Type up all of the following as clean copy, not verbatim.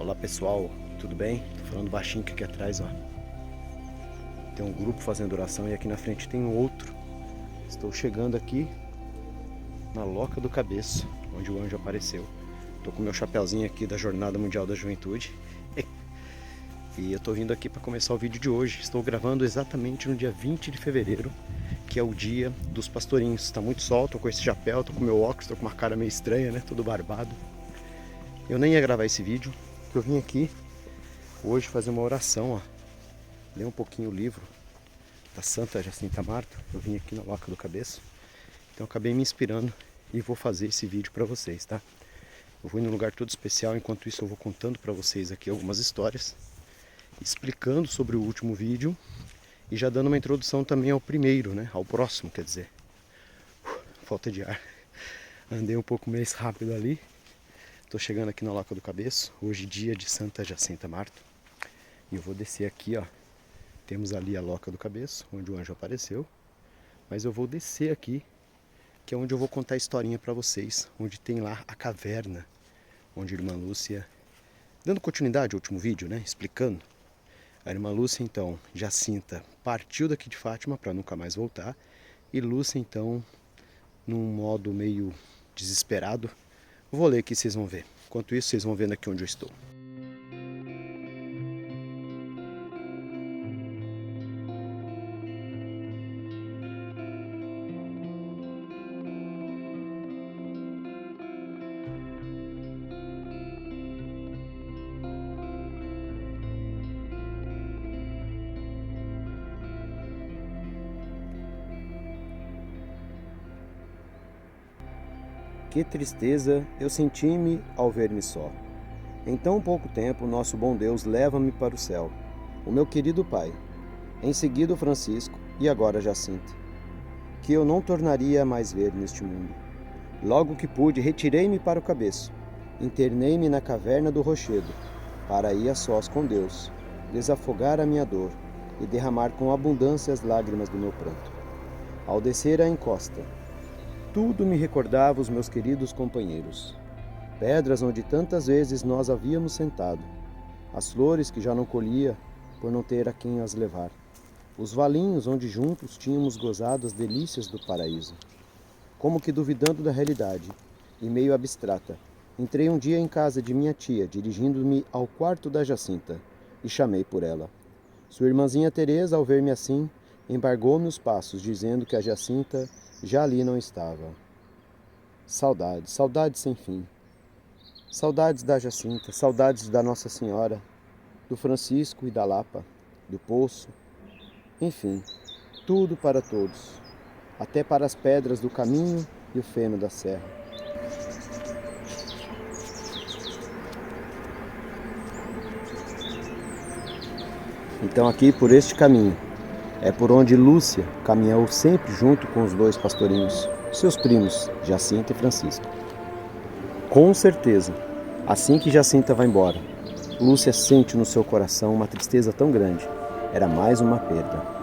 Olá pessoal, tudo bem? Tô falando baixinho aqui atrás, ó. Tem um grupo fazendo oração e aqui na frente tem outro. Estou chegando aqui na Loca do Cabeço, onde o anjo apareceu. Tô com meu chapeuzinho aqui da Jornada Mundial da Juventude. E eu tô vindo aqui para começar o vídeo de hoje. Estou gravando exatamente no dia 20 de fevereiro, que é o dia dos pastorinhos. Tá muito sol, tô com esse chapéu, tô com meu óculos, tô com uma cara meio estranha, né? Todo barbado. Eu nem ia gravar esse vídeo, porque eu vim aqui hoje fazer uma oração, ó. Ler um pouquinho o livro da Santa Jacinta Marta. Eu vim aqui na Loca do Cabeço. Então eu acabei me inspirando e vou fazer esse vídeo para vocês, tá? Eu vou em um lugar todo especial, enquanto isso eu vou contando para vocês aqui algumas histórias, explicando sobre o último vídeo e já dando uma introdução também ao primeiro, né? Ao próximo, quer dizer. Falta de ar. Andei um pouco mais rápido ali. Tô chegando aqui na Loca do Cabeço, hoje dia de Santa Jacinta Marta. E eu vou descer aqui, ó. Temos ali a Loca do Cabeço, onde o anjo apareceu. Mas eu vou descer aqui, que é onde eu vou contar a historinha pra vocês. Onde tem lá a caverna, onde a irmã Lúcia, dando continuidade ao último vídeo, né? Explicando. A irmã Lúcia, então, Jacinta, partiu daqui de Fátima para nunca mais voltar. E Lúcia, então, num modo meio desesperado. Vou ler aqui, vocês vão ver. Enquanto isso, vocês vão vendo aqui onde eu estou. Que tristeza eu senti-me ao ver-me só. Em tão pouco tempo, nosso bom Deus leva-me para o céu, o meu querido Pai, em seguida o Francisco e agora Jacinta, que eu não tornaria a mais ver neste mundo. Logo que pude, retirei-me para o cabeço, internei-me na caverna do rochedo, para ir a sós com Deus, desafogar a minha dor e derramar com abundância as lágrimas do meu pranto. Ao descer a encosta, tudo me recordava os meus queridos companheiros. Pedras onde tantas vezes nós havíamos sentado. As flores que já não colhia por não ter a quem as levar. Os valinhos onde juntos tínhamos gozado as delícias do paraíso. Como que duvidando da realidade, e meio abstrata, entrei um dia em casa de minha tia, dirigindo-me ao quarto da Jacinta, e chamei por ela. Sua irmãzinha Teresa, ao ver-me assim, embargou-me os passos, dizendo que a Jacinta já ali não estava. Saudades, saudades sem fim. Saudades da Jacinta, saudades da Nossa Senhora, do Francisco e da Lapa, do Poço. Enfim, tudo para todos, até para as pedras do caminho e o feno da serra. Então aqui por este caminho é por onde Lúcia caminhou sempre junto com os dois pastorinhos, seus primos, Jacinta e Francisco. Com certeza, assim que Jacinta vai embora, Lúcia sente no seu coração uma tristeza tão grande. Era mais uma perda.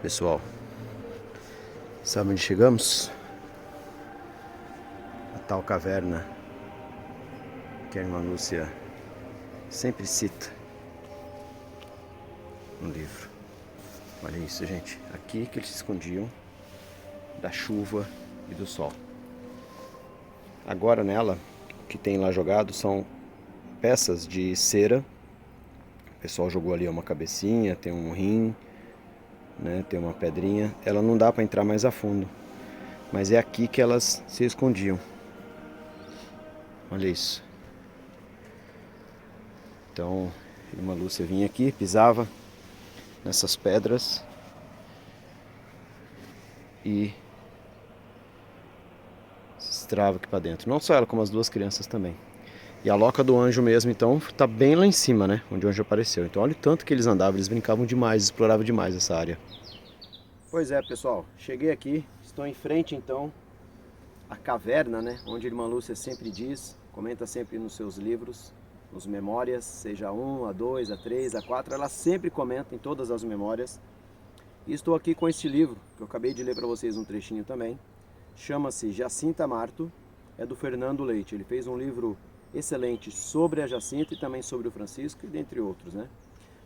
Pessoal, sabe onde chegamos? A tal caverna que a irmã Lúcia sempre cita no livro. Olha isso, gente. Aqui que eles se escondiam da chuva e do sol. Agora nela, o que tem lá jogado são peças de cera. O pessoal jogou ali uma cabecinha, tem um rim, né, tem uma pedrinha. Ela não dá para entrar mais a fundo, mas é aqui que elas se escondiam. Olha isso. Então, a irmã Lúcia vinha aqui, pisava nessas pedras e se estrava aqui para dentro. Não só ela, como as duas crianças também. E a Loca do Anjo mesmo, então, tá bem lá em cima, né? Onde o anjo apareceu. Então, olha o tanto que eles andavam, eles brincavam demais, exploravam demais essa área. Pois é, pessoal, cheguei aqui, estou em frente, então, a caverna, né? Onde a irmã Lúcia sempre diz, comenta sempre nos seus livros, nos memórias, seja a 1, a 2, a 3, a 4, ela sempre comenta em todas as memórias. E estou aqui com este livro, que eu acabei de ler para vocês um trechinho também. Chama-se Jacinta Marto, é do Fernando Leite. Ele fez um livro excelente sobre a Jacinta e também sobre o Francisco, e dentre outros, né?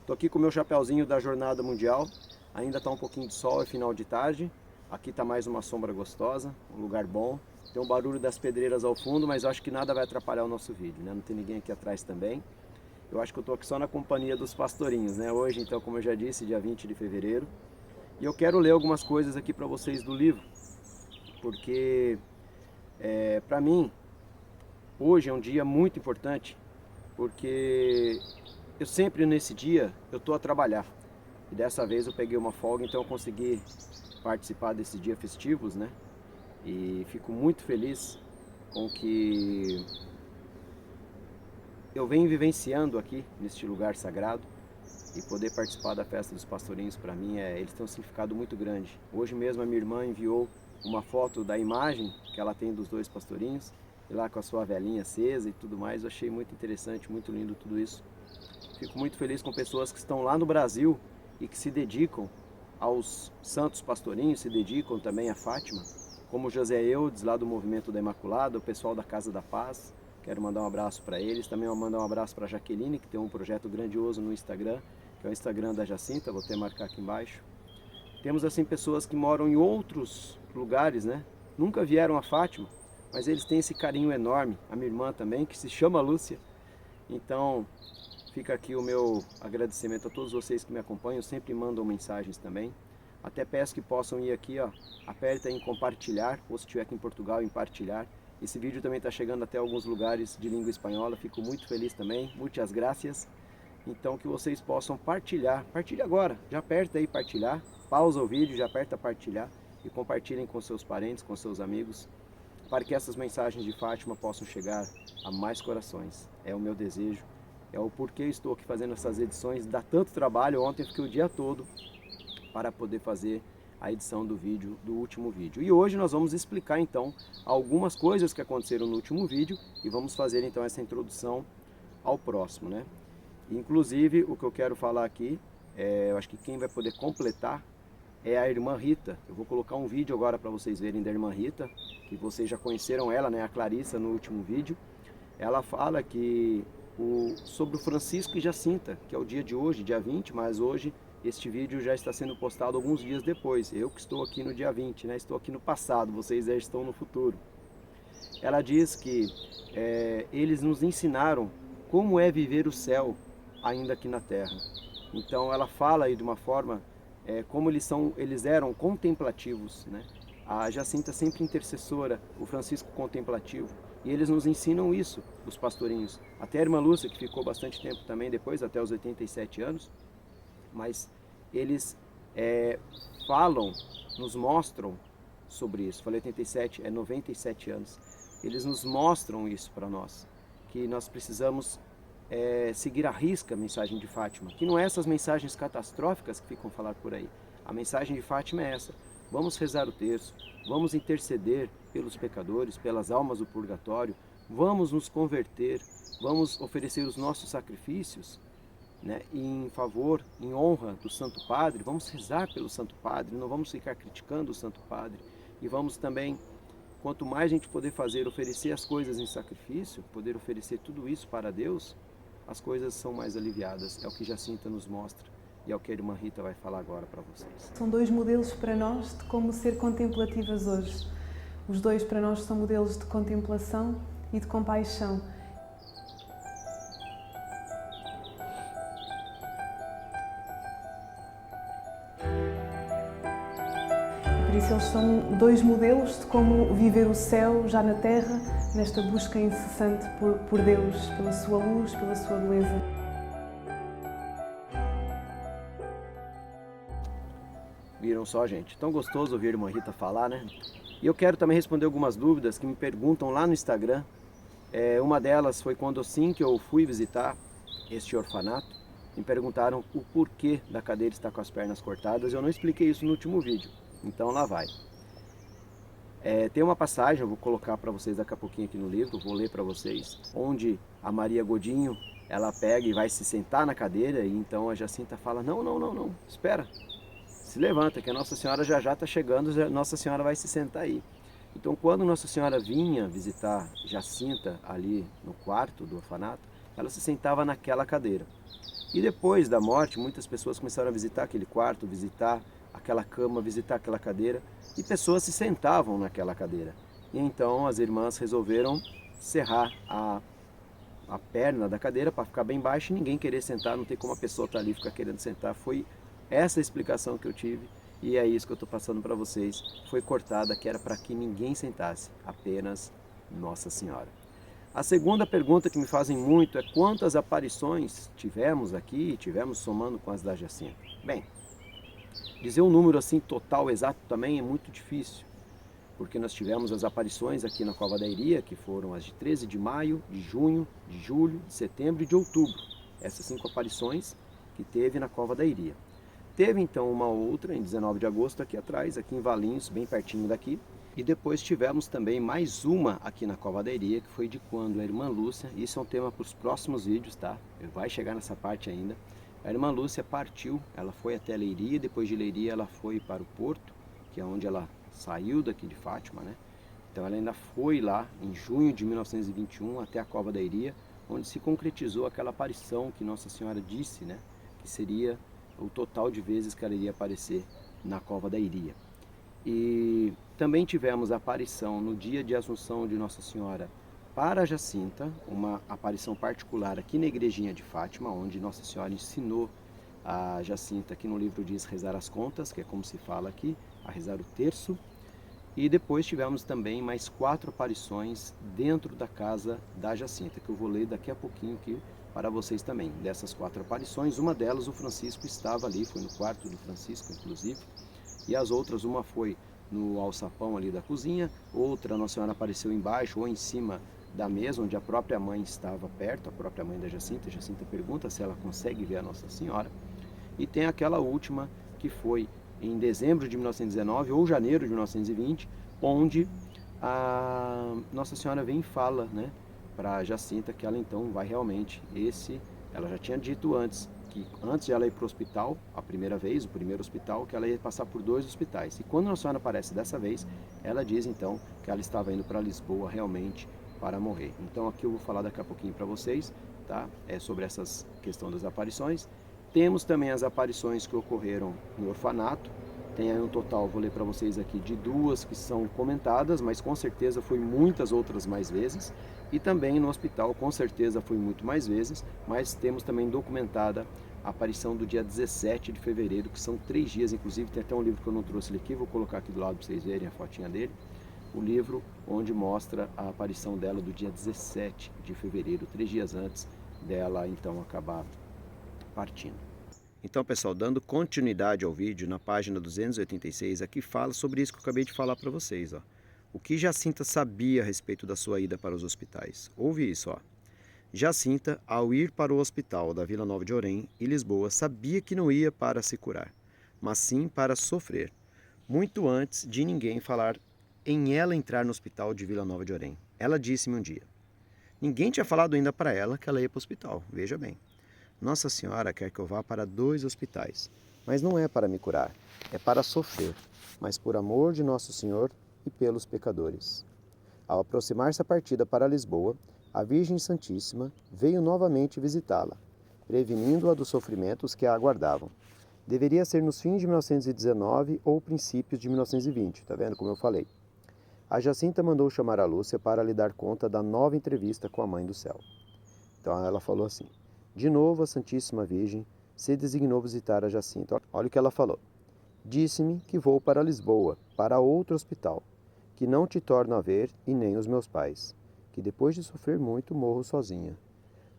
Estou aqui com o meu chapéuzinho da Jornada Mundial. Ainda está um pouquinho de sol, é final de tarde. Aqui está mais uma sombra gostosa, um lugar bom. Tem um barulho das pedreiras ao fundo, mas eu acho que nada vai atrapalhar o nosso vídeo, né? Não tem ninguém aqui atrás também. Eu acho que eu estou aqui só na companhia dos pastorinhos, né? Hoje, então, como eu já disse, dia 20 de fevereiro. E eu quero ler algumas coisas aqui para vocês do livro, porque para mim, hoje é um dia muito importante, porque eu sempre nesse dia eu estou a trabalhar. E dessa vez eu peguei uma folga, então eu consegui participar desse dia festivos, né? E fico muito feliz com que eu venho vivenciando aqui neste lugar sagrado. E poder participar da festa dos pastorinhos, para mim, eles têm um significado muito grande. Hoje mesmo a minha irmã enviou uma foto da imagem que ela tem dos dois pastorinhos, e lá com a sua velinha acesa e tudo mais. Eu achei muito interessante, muito lindo tudo isso. Fico muito feliz com pessoas que estão lá no Brasil e que se dedicam aos santos pastorinhos, se dedicam também a Fátima, como José Eudes, lá do Movimento da Imaculada, o pessoal da Casa da Paz. Quero mandar um abraço para eles. Também vou mandar um abraço para a Jaqueline, que tem um projeto grandioso no Instagram, que é o Instagram da Jacinta, vou até marcar aqui embaixo. Temos assim pessoas que moram em outros lugares, né? Nunca vieram a Fátima, mas eles têm esse carinho enorme. A minha irmã também, que se chama Lúcia. Então, fica aqui o meu agradecimento a todos vocês que me acompanham, sempre mandam mensagens também. Até peço que possam ir aqui, ó, aperta em compartilhar, ou se estiver aqui em Portugal, em partilhar. Esse vídeo também está chegando até alguns lugares de língua espanhola, fico muito feliz também, muitas graças. Então que vocês possam partilhar, partilhe agora, já aperta aí partilhar, pausa o vídeo, já aperta partilhar e compartilhem com seus parentes, com seus amigos, para que essas mensagens de Fátima possam chegar a mais corações. É o meu desejo, é o porquê eu estou aqui fazendo essas edições, dá tanto trabalho. Ontem eu fiquei o dia todo para poder fazer a edição do vídeo, do último vídeo. E hoje nós vamos explicar então algumas coisas que aconteceram no último vídeo e vamos fazer então essa introdução ao próximo, né? Inclusive, o que eu quero falar aqui, eu acho que quem vai poder completar é a irmã Rita. Eu vou colocar um vídeo agora para vocês verem da irmã Rita, que vocês já conheceram ela, né, a Clarissa, no último vídeo. Ela fala que sobre o Francisco e Jacinta, que é o dia de hoje, dia 20, mas hoje este vídeo já está sendo postado alguns dias depois. Eu que estou aqui no dia 20, né, estou aqui no passado, vocês já estão no futuro. Ela diz que eles nos ensinaram como é viver o céu ainda aqui na terra. Então ela fala aí de uma forma como eles eram contemplativos, né? A Jacinta sempre intercessora, o Francisco contemplativo, e eles nos ensinam isso, os pastorinhos. Até a irmã Lúcia, que ficou bastante tempo também depois, até os 87 anos, mas eles falam, nos mostram sobre isso. Falei 87, 97 anos. Eles nos mostram isso para nós, que nós precisamos seguir à risca a mensagem de Fátima, que não é essas mensagens catastróficas que ficam falar por aí. A mensagem de Fátima é essa: vamos rezar o terço, vamos interceder pelos pecadores, pelas almas do purgatório, vamos nos converter, vamos oferecer os nossos sacrifícios, né, em favor, em honra do Santo Padre. Vamos rezar pelo Santo Padre, não vamos ficar criticando o Santo Padre, e vamos também, quanto mais a gente poder fazer, oferecer as coisas em sacrifício, poder oferecer tudo isso para Deus, as coisas são mais aliviadas. É o que Jacinta nos mostra e é o que a irmã Rita vai falar agora para vocês. São dois modelos para nós de como ser contemplativas hoje. Os dois para nós são modelos de contemplação e de compaixão. Por isso eles são dois modelos de como viver o céu já na terra, nesta busca incessante por Deus, pela sua luz, pela sua beleza. Viram só, gente? Tão gostoso ouvir a irmã Rita falar, né? E eu quero também responder algumas dúvidas que me perguntam lá no Instagram. Uma delas foi quando assim que eu fui visitar este orfanato, me perguntaram o porquê da cadeira estar com as pernas cortadas. Eu não expliquei isso no último vídeo, então lá vai. Tem uma passagem, eu vou colocar para vocês daqui a pouquinho aqui no livro, vou ler para vocês, onde a Maria Godinho, ela pega e vai se sentar na cadeira, e então a Jacinta fala, não, espera, se levanta, que a Nossa Senhora já está chegando, Nossa Senhora vai se sentar aí. Então quando Nossa Senhora vinha visitar Jacinta ali no quarto do orfanato, ela se sentava naquela cadeira. E depois da morte, muitas pessoas começaram a visitar aquele quarto, visitar aquela cama, visitar aquela cadeira, e pessoas se sentavam naquela cadeira. E então as irmãs resolveram serrar a perna da cadeira para ficar bem baixa e ninguém querer sentar, não tem como a pessoa estar ali e ficar querendo sentar. Foi essa a explicação que eu tive e é isso que eu estou passando para vocês. Foi cortada, que era para que ninguém sentasse, apenas Nossa Senhora. A segunda pergunta que me fazem muito é quantas aparições tivemos aqui, tivemos somando com as da Jacinta. Bem, dizer um número assim total, exato também é muito difícil, porque nós tivemos as aparições aqui na Cova da Iria, que foram as de 13 de maio, de junho, de julho, de setembro e de outubro. Essas 5 aparições que teve na Cova da Iria. Teve então uma outra em 19 de agosto aqui atrás, aqui em Valinhos, bem pertinho daqui. E depois tivemos também mais uma aqui na Cova da Iria, que foi de quando a irmã Lúcia, isso é um tema para os próximos vídeos, tá? Vai chegar nessa parte ainda. A irmã Lúcia partiu, ela foi até Leiria, depois de Leiria ela foi para o Porto, que é onde ela saiu daqui de Fátima, né? Então ela ainda foi lá em junho de 1921 até a Cova da Iria, onde se concretizou aquela aparição que Nossa Senhora disse, né? Que seria o total de vezes que ela iria aparecer na Cova da Iria. E também tivemos a aparição no dia de Assunção de Nossa Senhora para Jacinta, uma aparição particular aqui na igrejinha de Fátima, onde Nossa Senhora ensinou a Jacinta, que no livro diz rezar as contas, que é como se fala aqui, a rezar o terço. E depois tivemos também mais 4 aparições dentro da casa da Jacinta, que eu vou ler daqui a pouquinho aqui para vocês também. Dessas 4 aparições, uma delas o Francisco estava ali, foi no quarto do Francisco inclusive, e as outras, uma foi no alçapão ali da cozinha, outra Nossa Senhora apareceu embaixo ou em cima da mesa, onde a própria mãe estava perto, a própria mãe da Jacinta. A Jacinta pergunta se ela consegue ver a Nossa Senhora. E tem aquela última que foi em dezembro de 1919 ou janeiro de 1920, onde a Nossa Senhora vem e fala, né, para Jacinta que ela então vai realmente, ela já tinha dito antes, que antes de ela ir para o hospital, a primeira vez, o primeiro hospital, que ela ia passar por 2 hospitais. E quando Nossa Senhora aparece dessa vez, ela diz então que ela estava indo para Lisboa realmente para morrer. Então aqui eu vou falar daqui a pouquinho para vocês, tá? Sobre essas questão das aparições. Temos também as aparições que ocorreram no orfanato. Tem aí um total, vou ler para vocês aqui, de 2 que são comentadas, mas com certeza foi muitas outras mais vezes. E também no hospital, com certeza foi muito mais vezes, mas temos também documentada a aparição do dia 17 de fevereiro, que são 3 dias, inclusive tem até um livro que eu não trouxe ele aqui, vou colocar aqui do lado para vocês verem a fotinha dele. O livro onde mostra a aparição dela do dia 17 de fevereiro, 3 dias antes dela então acabar partindo. Então, pessoal, dando continuidade ao vídeo, na página 286, aqui fala sobre isso que eu acabei de falar para vocês, ó. O que Jacinta sabia a respeito da sua ida para os hospitais? Ouve isso, ó. Jacinta, ao ir para o hospital da Vila Nova de Orém e Lisboa, sabia que não ia para se curar, mas sim para sofrer, muito antes de ninguém falar em ela entrar no hospital de Vila Nova de Orém. Ela disse-me um dia. Ninguém tinha falado ainda para ela que ela ia para o hospital, veja bem. Nossa Senhora quer que eu vá para 2 hospitais, mas não é para me curar, é para sofrer, mas por amor de Nosso Senhor e pelos pecadores. Ao aproximar-se a partida para Lisboa, a Virgem Santíssima veio novamente visitá-la, prevenindo-a dos sofrimentos que a aguardavam. Deveria ser nos fins de 1919 ou princípios de 1920, tá vendo como eu falei? A Jacinta mandou chamar a Lúcia para lhe dar conta da nova entrevista com a Mãe do Céu. Então ela falou assim, de novo a Santíssima Virgem se designou visitar a Jacinta. Olha o que ela falou. Disse-me que vou para Lisboa, para outro hospital, que não te torno a ver e nem os meus pais, que depois de sofrer muito morro sozinha,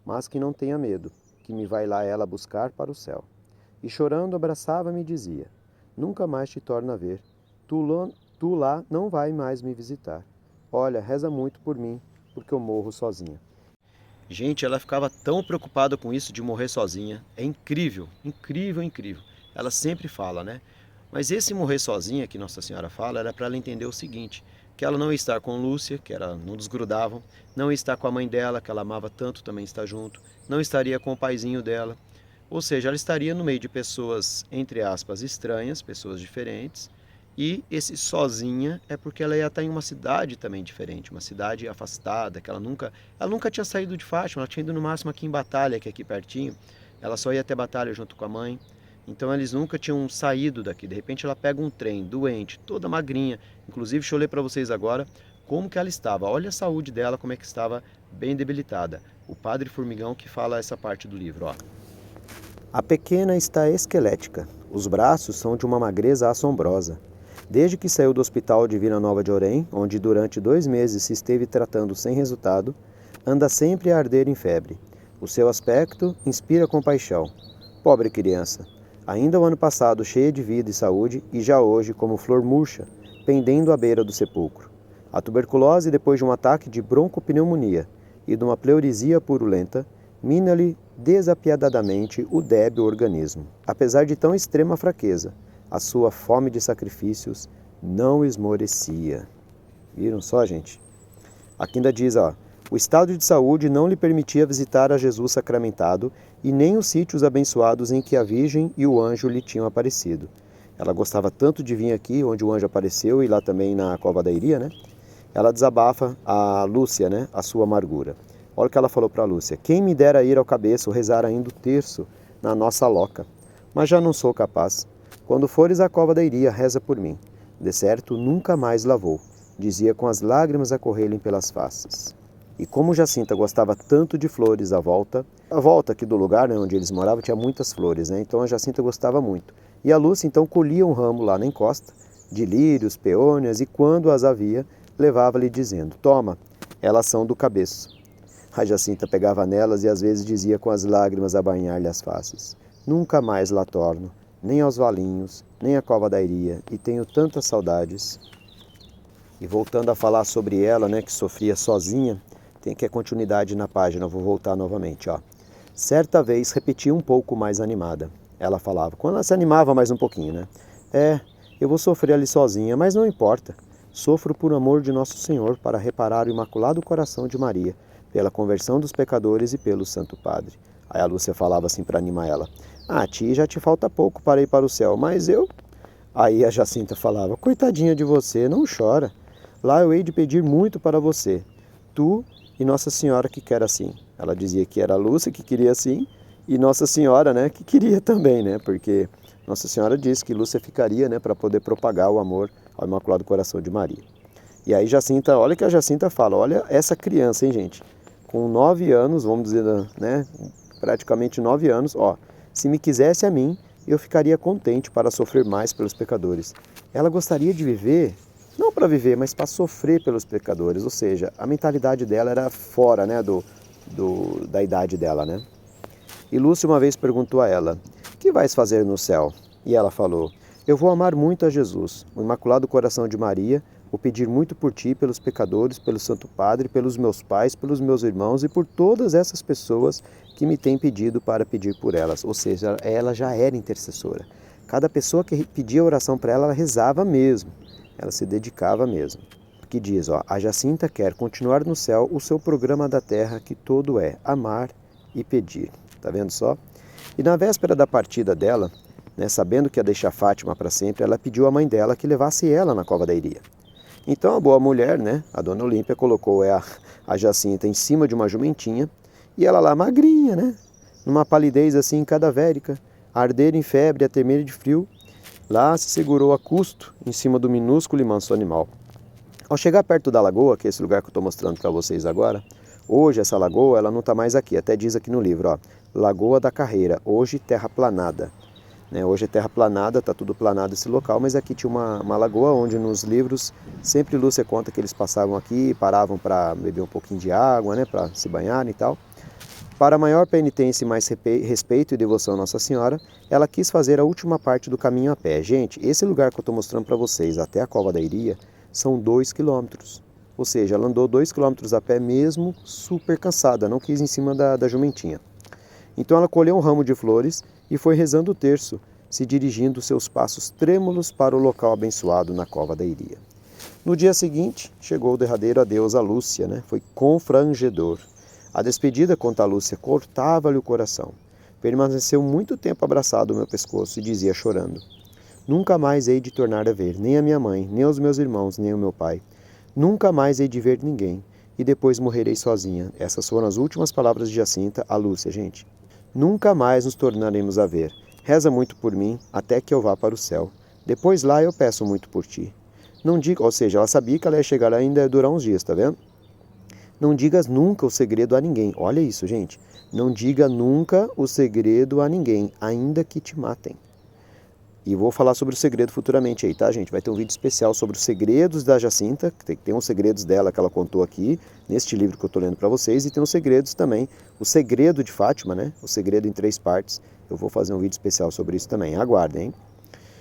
mas que não tenha medo, que me vai lá ela buscar para o céu. E chorando abraçava-me e dizia, nunca mais te torno a ver, tu lá não vai mais me visitar. Olha, reza muito por mim, porque eu morro sozinha. Gente, ela ficava tão preocupada com isso de morrer sozinha. É incrível, incrível, incrível. Ela sempre fala, né? Mas esse morrer sozinha que Nossa Senhora fala era para ela entender o seguinte. que ela não ia estar com Lúcia, que não desgrudavam, não ia estar com a mãe dela, que ela amava tanto, também está junto, não estaria com o paizinho dela, ou seja, ela estaria no meio de pessoas, entre aspas, estranhas, pessoas diferentes, e esse sozinha é porque ela ia estar em uma cidade também diferente, uma cidade afastada, que ela nunca tinha saído de Fátima, ela tinha ido no máximo aqui em Batalha, que é aqui pertinho, ela só ia até Batalha junto com a mãe, então eles nunca tinham saído daqui. De repente ela pega um trem, doente, toda magrinha, inclusive deixa eu ler para vocês agora como que ela estava, olha a saúde dela, como é que estava, bem debilitada. O Padre Formigão que fala essa parte do livro, ó. A pequena está esquelética, os braços são de uma magreza assombrosa. Desde que saiu do hospital de Vila Nova de Orém, onde durante 2 meses se esteve tratando sem resultado, anda sempre a arder em febre. O seu aspecto inspira compaixão. Pobre criança, ainda o ano passado cheia de vida e saúde, e já hoje como flor murcha, pendendo à beira do sepulcro. A tuberculose, depois de um ataque de broncopneumonia e de uma pleurisia purulenta, mina-lhe desapiedadamente o débil organismo. Apesar de tão extrema fraqueza, a sua fome de sacrifícios não esmorecia. Viram só, gente? Aqui ainda diz, ó, o estado de saúde não lhe permitia visitar a Jesus sacramentado e nem os sítios abençoados em que a Virgem e o anjo lhe tinham aparecido. Ela gostava tanto de vir aqui, onde o anjo apareceu, e lá também na Cova da Iria, né? Ela desabafa a Lúcia, né? A sua amargura. Olha o que ela falou para Lúcia. Quem me dera ir ao cabeço rezar ainda o terço na nossa loca, mas já não sou capaz. Quando fores à Cova da Iria, reza por mim. De certo, nunca mais lavou, dizia com as lágrimas a correrem pelas faces. E como Jacinta gostava tanto de flores à volta aqui do lugar, né, onde eles moravam, tinha muitas flores, né? Então a Jacinta gostava muito. E a Lúcia então colhia um ramo lá na encosta, de lírios, peônias, e quando as havia, levava-lhe dizendo, toma, elas são do cabeço. A Jacinta pegava nelas e às vezes dizia com as lágrimas a banhar-lhe as faces, nunca mais lá torno, nem aos valinhos, nem à Cova da Iria, e tenho tantas saudades. E voltando a falar sobre ela, né, que sofria sozinha, tem aqui a continuidade na página, vou voltar novamente, ó. Certa vez repetia um pouco mais animada. Ela falava, quando ela se animava mais um pouquinho, né? Eu vou sofrer ali sozinha, mas não importa. Sofro por amor de Nosso Senhor, para reparar o Imaculado Coração de Maria, pela conversão dos pecadores e pelo Santo Padre. Aí a Lúcia falava assim para animar ela, a ti já te falta pouco para ir para o céu, mas eu... Aí a Jacinta falava, coitadinha de você, não chora. Lá eu hei de pedir muito para você, tu e Nossa Senhora que quer assim. Ela dizia que era a Lúcia que queria assim, e Nossa Senhora, né, que queria também, né, porque Nossa Senhora disse que Lúcia ficaria, né, para poder propagar o amor ao Imaculado Coração de Maria. E aí Jacinta, olha que a Jacinta fala, olha essa criança, hein, gente, com 9 anos, vamos dizer, né, praticamente 9 anos, ó, se me quisesse a mim, eu ficaria contente para sofrer mais pelos pecadores. Ela gostaria de viver, não para viver, mas para sofrer pelos pecadores, ou seja, a mentalidade dela era fora, né, da idade dela, né. E Lúcia uma vez perguntou a ela, que vais fazer no céu? E ela falou, eu vou amar muito a Jesus, o Imaculado Coração de Maria, vou pedir muito por ti, pelos pecadores, pelo Santo Padre, pelos meus pais, pelos meus irmãos e por todas essas pessoas que me têm pedido para pedir por elas. Ou seja, ela já era intercessora. Cada pessoa que pedia oração para ela, ela rezava mesmo. Ela se dedicava mesmo. Que diz, ó, a Jacinta quer continuar no céu o seu programa da terra que todo é amar e pedir. Tá vendo só? E na véspera da partida dela, né, sabendo que ia deixar Fátima para sempre, ela pediu à mãe dela que levasse ela na Cova da Iria. Então a boa mulher, né, a dona Olímpia, colocou a Jacinta em cima de uma jumentinha e ela lá magrinha, né, numa palidez assim cadavérica, a arder em febre, a temer de frio, lá se segurou a custo em cima do minúsculo e manso animal. Ao chegar perto da lagoa, que é esse lugar que eu estou mostrando para vocês agora, hoje essa lagoa ela não está mais aqui, até diz aqui no livro, ó, Lagoa da Carreira, hoje terraplanada. Hoje é terraplanada, está tudo planado esse local, mas aqui tinha uma lagoa onde nos livros sempre Lúcia conta que eles passavam aqui, paravam para beber um pouquinho de água, né, para se banhar e tal. Para maior penitência e mais respeito e devoção a Nossa Senhora, ela quis fazer a última parte do caminho a pé. Gente, esse lugar que eu estou mostrando para vocês, até a Cova da Iria, são 2 quilômetros. Ou seja, ela andou 2 quilômetros a pé mesmo super cansada, não quis ir em cima da jumentinha. Então ela colheu um ramo de flores e foi rezando o terço, se dirigindo seus passos trêmulos para o local abençoado na Cova da Iria. No dia seguinte, chegou o derradeiro adeus a Lúcia, né? Foi confrangedor. A despedida, conta a Lúcia, cortava-lhe o coração. Permaneceu muito tempo abraçado ao meu pescoço e dizia chorando: nunca mais hei de tornar a ver nem a minha mãe, nem os meus irmãos, nem o meu pai. Nunca mais hei de ver ninguém, e depois morrerei sozinha. Essas foram as últimas palavras de Jacinta a Lúcia, gente. Nunca mais nos tornaremos a ver. Reza muito por mim, até que eu vá para o céu. Depois lá eu peço muito por ti. Não diga, ou seja, ela sabia que ela ia chegar lá e ainda ia durar uns dias, tá vendo? Não digas nunca o segredo a ninguém. Olha isso, gente. Não diga nunca o segredo a ninguém, ainda que te matem. E vou falar sobre o segredo futuramente aí, tá, gente? Vai ter um vídeo especial sobre os segredos da Jacinta, que tem uns segredos dela que ela contou aqui, neste livro que eu tô lendo para vocês, e tem uns segredos também, o segredo de Fátima, né? O segredo em 3 partes. Eu vou fazer um vídeo especial sobre isso também. Aguardem, hein?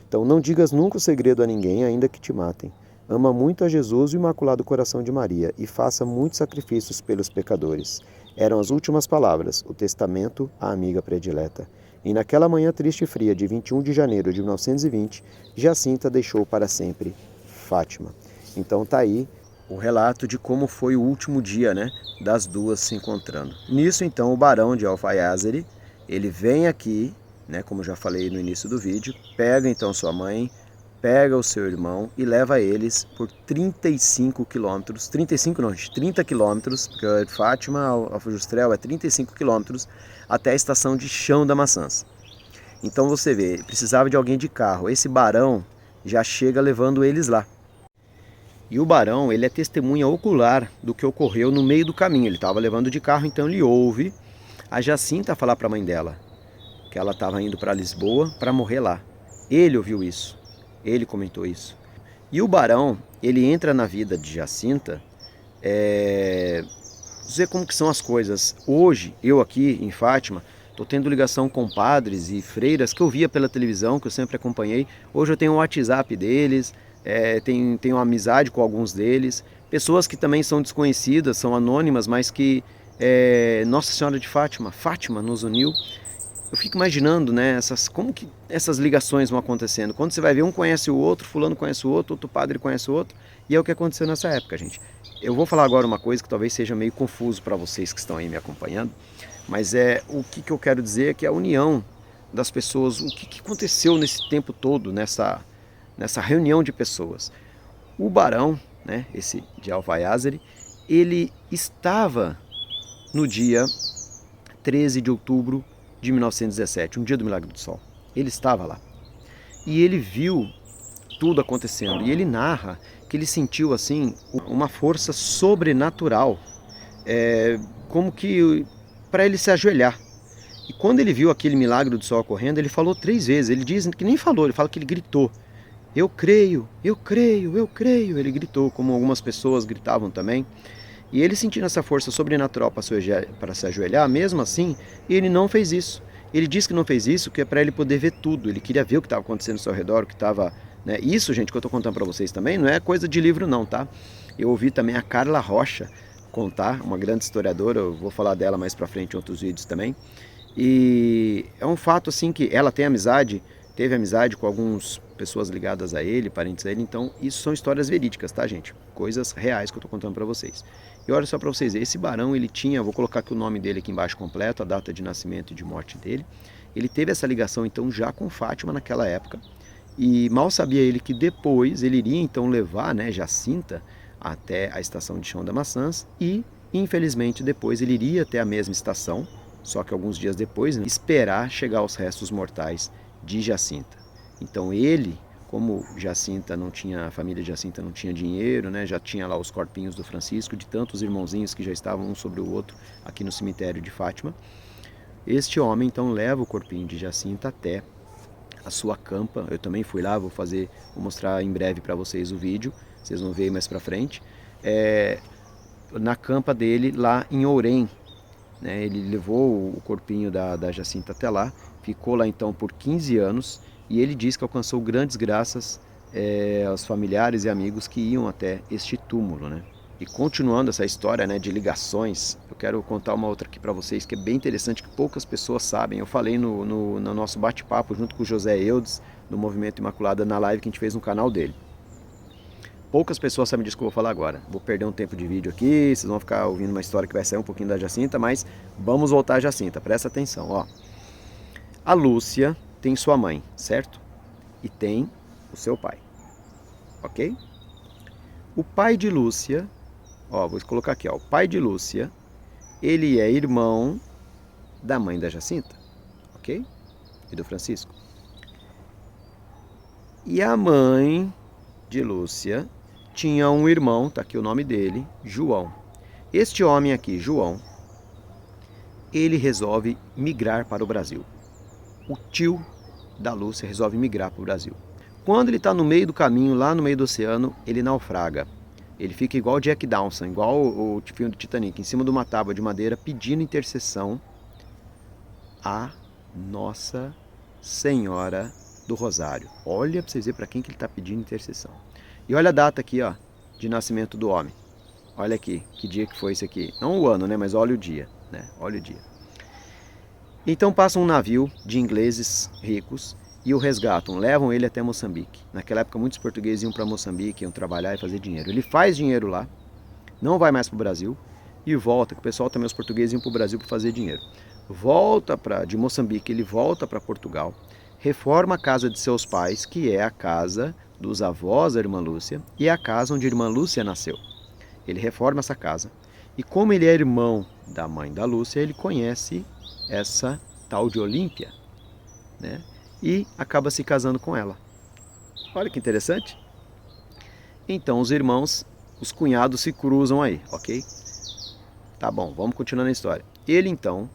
Então, não digas nunca o segredo a ninguém, ainda que te matem. Ama muito a Jesus e o Imaculado Coração de Maria, e faça muitos sacrifícios pelos pecadores. Eram as últimas palavras, o testamento à amiga predileta. E naquela manhã triste e fria de 21 de janeiro de 1920, Jacinta deixou para sempre Fátima. Então tá aí o relato de como foi o último dia, né, das duas se encontrando. Nisso, então, o barão de Alfaiázere, ele vem aqui, né, como eu já falei no início do vídeo, pega então sua mãe, pega o seu irmão e leva eles por 35 quilômetros, 30 quilômetros, porque de Fátima ao Fujustrel é 35 quilômetros, até a estação de Chão da Maçãs. Então você vê, precisava de alguém de carro, esse barão já chega levando eles lá. E o barão, ele é testemunha ocular do que ocorreu no meio do caminho, ele estava levando de carro, então ele ouve a Jacinta falar para a mãe dela que ela estava indo para Lisboa para morrer lá. Ele ouviu isso, ele comentou isso. E o barão, ele entra na vida de Jacinta, dizer como que são as coisas. Hoje, eu aqui em Fátima, estou tendo ligação com padres e freiras que eu via pela televisão, que eu sempre acompanhei. Hoje eu tenho o WhatsApp deles, tenho amizade com alguns deles. Pessoas que também são desconhecidas, são anônimas, mas que Nossa Senhora de Fátima, Fátima nos uniu. Eu fico imaginando, né, como que essas ligações vão acontecendo. Quando você vai ver, um conhece o outro, fulano conhece o outro padre conhece o outro. E é o que aconteceu nessa época, gente. Eu vou falar agora uma coisa que talvez seja meio confuso para vocês que estão aí me acompanhando. Mas o que eu quero dizer é que a união das pessoas, o que aconteceu nesse tempo todo, nessa reunião de pessoas. O barão, né, esse de Alfaiázere, ele estava no dia 13 de outubro de 1917, um dia do Milagre do Sol. Ele estava lá. E ele viu tudo acontecendo. E ele narra que ele sentiu assim uma força sobrenatural, como que para ele se ajoelhar. E quando ele viu aquele Milagre do Sol ocorrendo, ele falou 3 vezes. Ele diz que nem falou, ele fala que ele gritou. Eu creio, eu creio, eu creio. Ele gritou, como algumas pessoas gritavam também. E ele sentindo essa força sobrenatural para se ajoelhar, mesmo assim, ele não fez isso. Ele disse que não fez isso porque é para ele poder ver tudo. Ele queria ver o que estava acontecendo ao seu redor, o que estava... né? Isso, gente, que eu estou contando para vocês também, não é coisa de livro não, tá? Eu ouvi também a Carla Rocha contar, uma grande historiadora, eu vou falar dela mais para frente em outros vídeos também. E é um fato assim que ela teve amizade com algumas pessoas ligadas a ele, parentes a ele, então isso são histórias verídicas, tá, gente? Coisas reais que eu estou contando para vocês. E olha só para vocês verem, esse barão, ele tinha, vou colocar aqui o nome dele aqui embaixo completo, a data de nascimento e de morte dele. Ele teve essa ligação então já com Fátima naquela época, e mal sabia ele que depois ele iria então levar, né, Jacinta até a estação de Chão da Maçãs, e infelizmente depois ele iria até a mesma estação, só que alguns dias depois, né, esperar chegar aos restos mortais de Jacinta. Então ele, como Jacinta não tinha, a família de Jacinta não tinha dinheiro, né, já tinha lá os corpinhos do Francisco, de tantos irmãozinhos que já estavam um sobre o outro aqui no cemitério de Fátima. Este homem então leva o corpinho de Jacinta até a sua campa. Eu também fui lá, vou mostrar em breve para vocês o vídeo, vocês vão ver mais para frente. Na campa dele lá em Ourém, né, ele levou o corpinho da Jacinta até lá, ficou lá então por 15 anos. E ele diz que alcançou grandes graças aos familiares e amigos que iam até este túmulo, né? E continuando essa história, né, de ligações, eu quero contar uma outra aqui para vocês que é bem interessante, que poucas pessoas sabem. Eu falei no nosso bate-papo junto com o José Eudes, do Movimento Imaculada, na live que a gente fez no canal dele. poucas pessoas sabem disso que eu vou falar agora. Vou perder um tempo de vídeo aqui, vocês vão ficar ouvindo uma história que vai sair um pouquinho da Jacinta, mas vamos voltar à Jacinta, presta atenção, ó. A Lúcia tem sua mãe, certo? E tem o seu pai, ok? O pai de Lúcia, ó, vou colocar aqui, ó, o pai de Lúcia, ele é irmão da mãe da Jacinta, ok? E do Francisco. E a mãe de Lúcia tinha um irmão, tá aqui o nome dele, João. Este homem aqui, João, ele resolve migrar para o Brasil. O tio da Lúcia resolve migrar para o Brasil. Quando ele está no meio do caminho, lá no meio do oceano, ele naufraga. Ele fica igual Jack Dawson, igual o filme do Titanic, em cima de uma tábua de madeira, pedindo intercessão a Nossa Senhora do Rosário. Olha para vocês verem para quem que ele está pedindo intercessão. E olha a data aqui, ó, de nascimento do homem. Olha aqui, que dia que foi esse aqui. Não o ano, né, mas olha o dia, né? Olha o dia. Então passa um navio de ingleses ricos e o resgatam, levam ele até Moçambique. Naquela época muitos portugueses iam para Moçambique, iam trabalhar e fazer dinheiro. Ele faz dinheiro lá, não vai mais para o Brasil e volta, que o pessoal também, os portugueses iam para o Brasil para fazer dinheiro. Volta de Moçambique, ele volta para Portugal, reforma a casa de seus pais, que é a casa dos avós da irmã Lúcia, e é a casa onde a irmã Lúcia nasceu. Ele reforma essa casa, e como ele é irmão da mãe da Lúcia, ele conhece essa tal de Olímpia, né? E acaba se casando com ela. Olha que interessante. Então os irmãos, os cunhados se cruzam aí, ok? Tá bom, vamos continuar na história. Ele então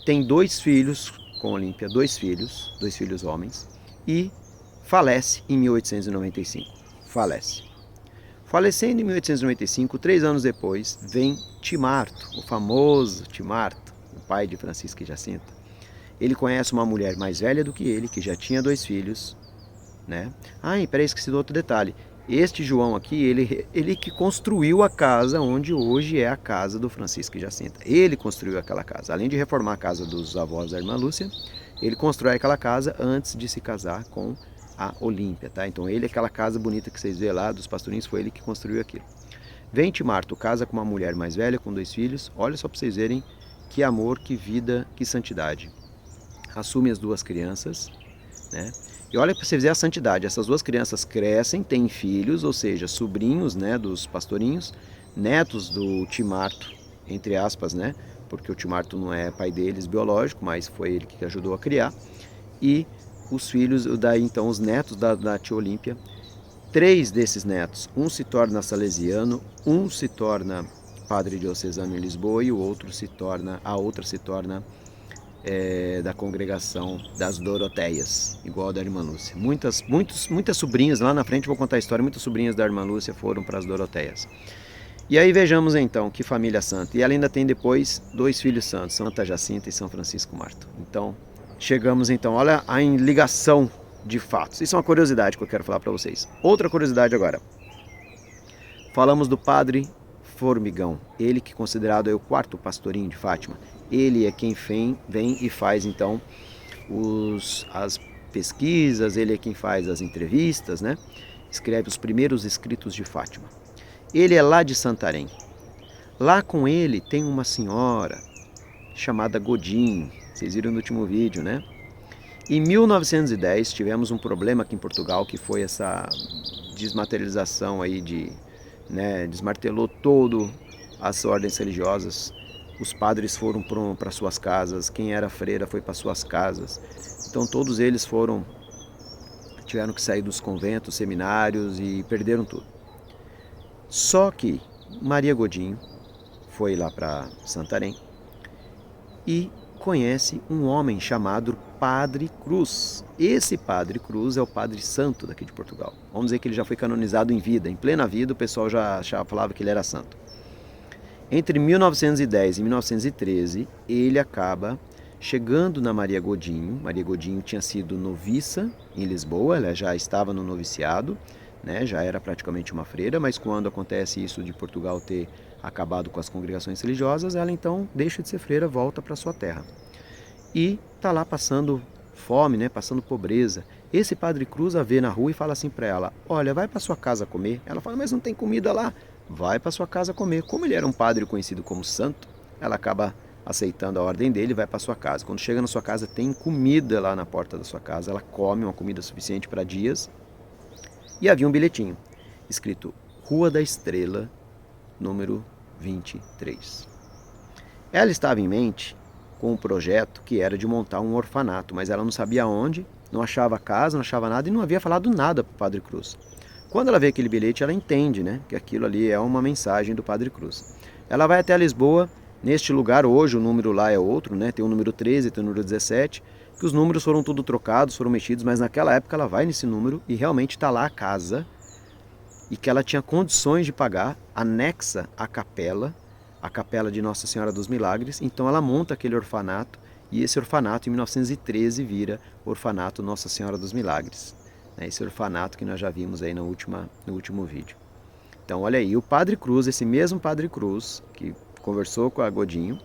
tem 2 filhos com Olímpia, 2 filhos homens, e falece em 1895. Falecendo em 1895, 3 anos depois, vem Timarto, o famoso Timarto, o pai de Francisco e Jacinta. Ele conhece uma mulher mais velha do que ele, que já tinha 2 filhos, né? Ah, e peraí, esqueci do outro detalhe. Este João aqui, ele que construiu a casa onde hoje é a casa do Francisco e Jacinta. Ele construiu aquela casa. Além de reformar a casa dos avós da irmã Lúcia, ele constrói aquela casa antes de se casar com a Olímpia, tá? Então ele, aquela casa bonita que vocês vê lá dos pastorinhos, foi ele que construiu aquilo. Vem Timarto, casa com uma mulher mais velha, com 2 filhos. Olha só para vocês verem que amor, que vida, que santidade. Assume as 2 crianças, né? E olha para você ver a santidade, essas 2 crianças crescem, têm filhos, ou seja, sobrinhos, né, dos pastorinhos, netos do Timarto, entre aspas, né, porque o Timarto não é pai deles biológico, mas foi ele que ajudou a criar, e os filhos, daí então os netos da tia Olímpia, 3 desses netos, um se torna salesiano, um se torna padre diocesano em Lisboa e a outra se torna da congregação das Doroteias, igual a da irmã Lúcia. Muitas sobrinhas, lá na frente vou contar a história, muitas sobrinhas da irmã Lúcia foram para as Doroteias. E aí vejamos então que família santa. E ela ainda tem depois 2 filhos santos, Santa Jacinta e São Francisco Marto. Então, chegamos então, olha a ligação de fatos. Isso é uma curiosidade que eu quero falar para vocês. Outra curiosidade agora. Falamos do padre Formigão, ele que é considerado o 4º pastorinho de Fátima. Ele é quem vem e faz então as pesquisas, ele é quem faz as entrevistas, né? Escreve os primeiros escritos de Fátima. Ele é lá de Santarém. Lá com ele tem uma senhora chamada Godinho, vocês viram no último vídeo, né? Em 1910 tivemos um problema aqui em Portugal, que foi essa desmaterialização aí desmartelou todo as ordens religiosas. Os padres foram para suas casas, quem era freira foi para suas casas. Então todos eles tiveram que sair dos conventos, seminários e perderam tudo. Só que Maria Godinho foi lá para Santarém e conhece um homem chamado Padre Cruz. Esse Padre Cruz é o Padre Santo daqui de Portugal. Vamos dizer que ele já foi canonizado em vida. Em plena vida o pessoal já falava que ele era santo. Entre 1910 e 1913, ele acaba chegando na Maria Godinho. Maria Godinho tinha sido noviça em Lisboa, ela já estava no noviciado, né? Já era praticamente uma freira, mas quando acontece isso de Portugal ter acabado com as congregações religiosas, ela então deixa de ser freira, volta para sua terra. E está lá passando fome, né, passando pobreza. Esse Padre Cruz a vê na rua e fala assim para ela: olha, vai para sua casa comer. Ela fala: mas não tem comida lá. Vai para sua casa comer. Como ele era um padre conhecido como santo, ela acaba aceitando a ordem dele e vai para sua casa. Quando chega na sua casa, tem comida lá na porta da sua casa. Ela come uma comida suficiente para dias. E havia um bilhetinho escrito: Rua da Estrela, número 23. Ela estava em mente com um projeto que era de montar um orfanato, mas ela não sabia onde, não achava casa, não achava nada e não havia falado nada para o Padre Cruz. Quando ela vê aquele bilhete, ela entende, né, que aquilo ali é uma mensagem do Padre Cruz. Ela vai até Lisboa. Neste lugar, hoje, o número lá é outro, né? Tem o número 13, tem o número 17, que os números foram tudo trocados, foram mexidos, mas naquela época ela vai nesse número e realmente está lá a casa, e que ela tinha condições de pagar, anexa à capela, a capela de Nossa Senhora dos Milagres. Então ela monta aquele orfanato, e esse orfanato em 1913 vira Orfanato Nossa Senhora dos Milagres. Esse orfanato que nós já vimos aí no último vídeo. Então olha aí, o Padre Cruz, esse mesmo Padre Cruz, que conversou com a Godinho,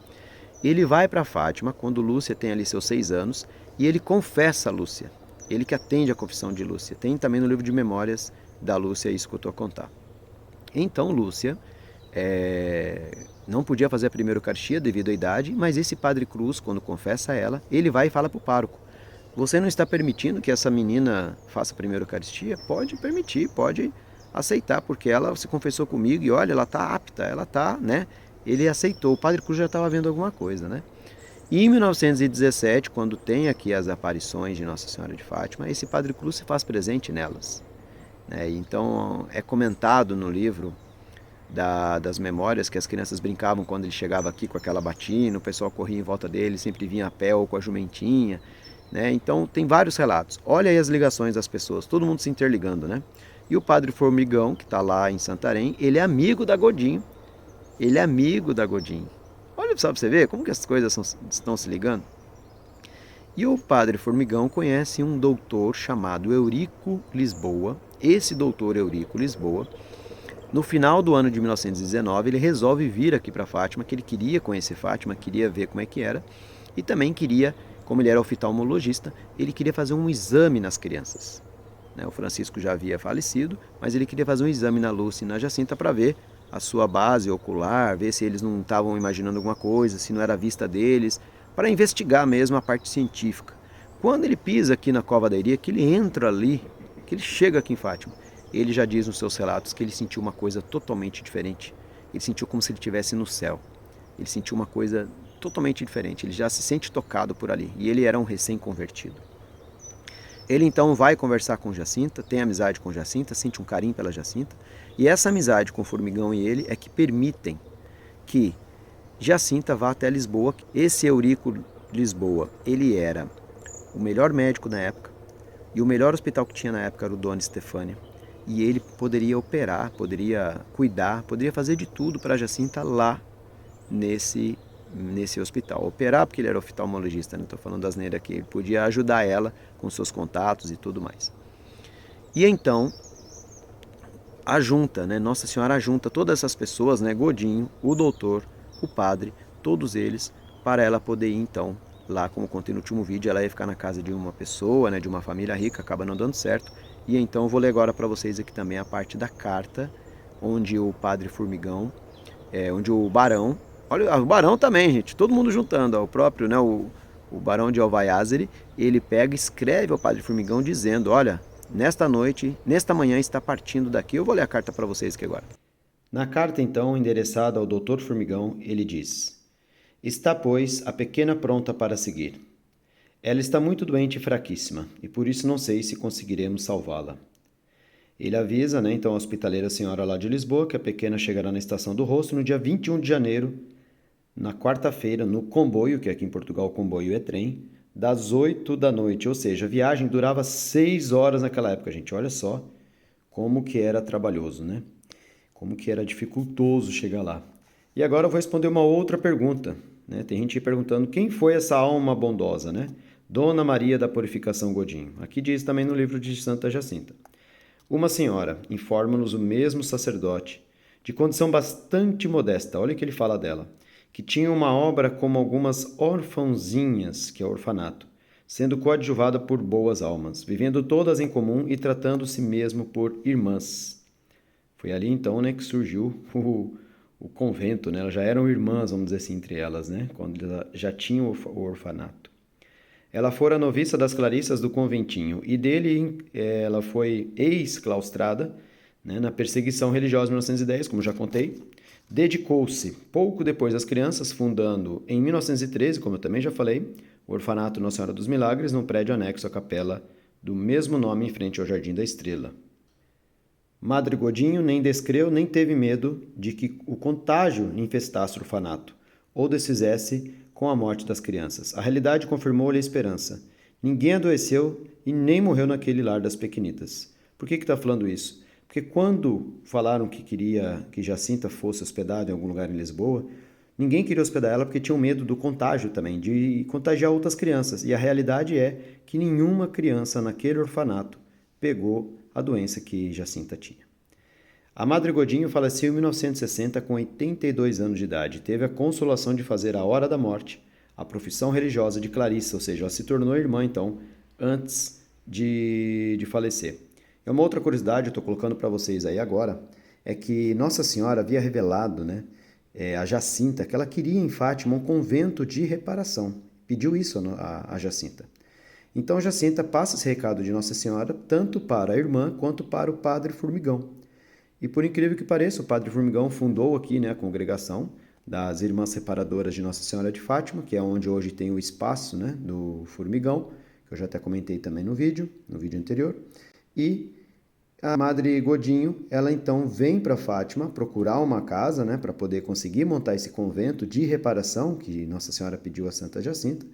ele vai para Fátima quando Lúcia tem ali seus 6 anos, e ele confessa a Lúcia. Ele que atende a confissão de Lúcia. Tem também no livro de memórias da Lúcia isso que eu estou a contar. Então Lúcia não podia fazer a primeira Eucaristia devido à idade, mas esse Padre Cruz, quando confessa a ela, ele vai e fala para o pároco: você não está permitindo que essa menina faça a primeira Eucaristia? Pode permitir, pode aceitar, porque ela se confessou comigo e olha, ela está apta, ela está, né? Ele aceitou, o Padre Cruz já estava vendo alguma coisa, né? E em 1917, quando tem aqui as aparições de Nossa Senhora de Fátima, esse Padre Cruz se faz presente nelas. Então é comentado no livro das memórias que as crianças brincavam quando ele chegava aqui com aquela batina, o pessoal corria em volta dele, sempre vinha a pé ou com a jumentinha, né? Então tem vários relatos. Olha aí as ligações das pessoas, todo mundo se interligando, né? E o Padre Formigão, que está lá em Santarém, ele é amigo da Godinho. Ele é amigo da Godinho. Olha só para você ver como que as coisas estão se ligando. E o Padre Formigão conhece um doutor chamado Eurico Lisboa. Esse doutor Eurico Lisboa, no final do ano de 1919, ele resolve vir aqui para Fátima, que ele queria conhecer Fátima, queria ver como é que era, e também queria, como ele era oftalmologista, ele queria fazer um exame nas crianças. O Francisco já havia falecido, mas ele queria fazer um exame na Lúcia e na Jacinta para ver a sua base ocular, ver se eles não estavam imaginando alguma coisa, se não era a vista deles, para investigar mesmo a parte científica. Quando ele pisa aqui na Cova da Iria, que ele entra ali, que ele chega aqui em Fátima, ele já diz nos seus relatos que ele sentiu uma coisa totalmente diferente. Ele sentiu como se ele estivesse no céu. Ele sentiu uma coisa totalmente diferente. Ele já se sente tocado por ali. E ele era um recém-convertido. Ele então vai conversar com Jacinta, tem amizade com Jacinta, sente um carinho pela Jacinta. E essa amizade com o Formigão e ele é que permitem que Jacinta vá até Lisboa. Esse Eurico Lisboa, ele era o melhor médico na época. E o melhor hospital que tinha na época era o Dona Estefânia. E ele poderia operar, poderia cuidar, poderia fazer de tudo para Jacinta lá nesse hospital. Operar porque ele era oftalmologista, não estou falando asneira aqui. Ele podia ajudar ela com seus contatos e tudo mais. E então, a junta, Nossa Senhora junta todas essas pessoas, Godinho, o doutor, o padre, todos eles, para ela poder ir então lá, como eu contei no último vídeo, ela ia ficar na casa de uma pessoa, de uma família rica, acaba não dando certo. E então eu vou ler agora para vocês aqui também a parte da carta, onde o Padre Formigão, onde o Barão, olha, o Barão também, gente, todo mundo juntando, o próprio, o Barão de Alvaiázere, ele pega e escreve ao Padre Formigão dizendo: olha, nesta noite, nesta manhã está partindo daqui. Eu vou ler a carta para vocês aqui agora. Na carta então, endereçada ao Dr. Formigão, ele diz: está, pois, a pequena pronta para seguir. Ela está muito doente e fraquíssima, e por isso não sei se conseguiremos salvá-la. Ele avisa, então, a hospitaleira senhora lá de Lisboa, que a pequena chegará na Estação do Rosto no dia 21 de janeiro, na quarta-feira, no comboio, que aqui em Portugal o comboio é trem, das 8 da noite, ou seja, a viagem durava 6 horas naquela época, gente. Olha só como que era trabalhoso, Como que era dificultoso chegar lá. E agora eu vou responder uma outra pergunta, Tem gente perguntando quem foi essa alma bondosa, Dona Maria da Purificação Godinho. Aqui diz também no livro de Santa Jacinta. Uma senhora, informa-nos o mesmo sacerdote, de condição bastante modesta, olha o que ele fala dela, que tinha uma obra como algumas orfãozinhas, que é orfanato, sendo coadjuvada por boas almas, vivendo todas em comum e tratando-se mesmo por irmãs. Foi ali então, né, que surgiu o convento, né? Elas já eram irmãs, vamos dizer assim, entre elas, né? Quando já tinham o orfanato. Ela fora noviça das Clarissas do conventinho e dele ela foi ex-claustrada, né, na perseguição religiosa de 1910, como já contei. Dedicou-se pouco depois às crianças, fundando em 1913, como eu também já falei, o orfanato Nossa Senhora dos Milagres, num prédio anexo à capela do mesmo nome em frente ao Jardim da Estrela. Madre Godinho nem descreu nem teve medo de que o contágio infestasse o orfanato ou desfizesse com a morte das crianças. A realidade confirmou-lhe a esperança. Ninguém adoeceu e nem morreu naquele lar das pequenitas. Por que está falando isso? Porque quando falaram que queria que Jacinta fosse hospedada em algum lugar em Lisboa, ninguém queria hospedar ela porque tinham medo do contágio também, de contagiar outras crianças. E a realidade é que nenhuma criança naquele orfanato pegou a doença que Jacinta tinha. A Madre Godinho faleceu em 1960 com 82 anos de idade. Teve a consolação de fazer a hora da morte, a profissão religiosa de Clarissa, ou seja, ela se tornou irmã, então, antes de falecer. E uma outra curiosidade, eu estou colocando para vocês aí agora, é que Nossa Senhora havia revelado, né, a Jacinta, que ela queria em Fátima um convento de reparação. Pediu isso a Jacinta. Então Jacinta passa esse recado de Nossa Senhora tanto para a irmã quanto para o Padre Formigão. E por incrível que pareça, o Padre Formigão fundou aqui, né, a congregação das Irmãs Reparadoras de Nossa Senhora de Fátima, que é onde hoje tem o espaço, né, do Formigão, que eu já até comentei também no vídeo anterior. E a Madre Godinho, ela então vem para Fátima procurar uma casa, né, para poder conseguir montar esse convento de reparação que Nossa Senhora pediu a Santa Jacinta.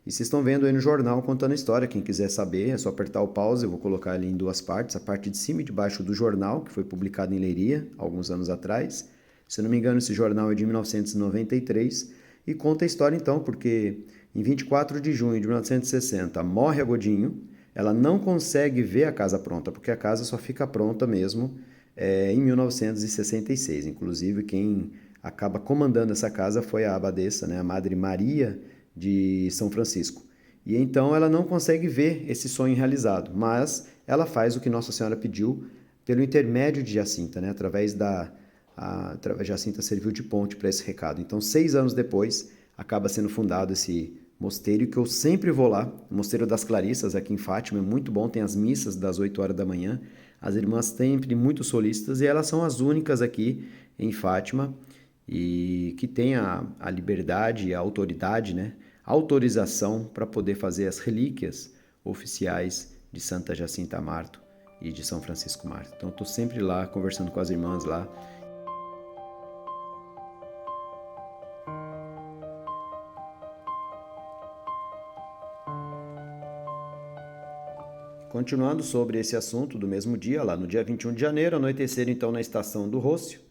E vocês estão vendo aí no jornal contando a história. Quem quiser saber, é só apertar o pause. Eu vou colocar ali em duas partes. A parte de cima e de baixo do jornal, que foi publicado em Leiria, alguns anos atrás. Se não me engano, esse jornal é de 1993. E conta a história então, porque em 24 de junho de 1960 morre a Godinho. Ela não consegue ver a casa pronta, porque a casa só fica pronta mesmo em 1966. Inclusive, quem acaba comandando essa casa foi a abadesa, né, a Madre Maria de São Francisco. E então ela não consegue ver esse sonho realizado, mas ela faz o que Nossa Senhora pediu pelo intermédio de Jacinta, né? Através de Jacinta serviu de ponte para esse recado. Então, 6 anos depois, acaba sendo fundado esse mosteiro que eu sempre vou lá, o Mosteiro das Clarissas aqui em Fátima, é muito bom, tem as missas das 8 horas da manhã, as irmãs sempre muito solícitas e elas são as únicas aqui em Fátima e que tem a liberdade e a autoridade, né? Autorização para poder fazer as relíquias oficiais de Santa Jacinta Marto e de São Francisco Marto. Então, estou sempre lá conversando com as irmãs lá. Continuando sobre esse assunto do mesmo dia, lá no dia 21 de janeiro, anoiteceram então na estação do Rôssio,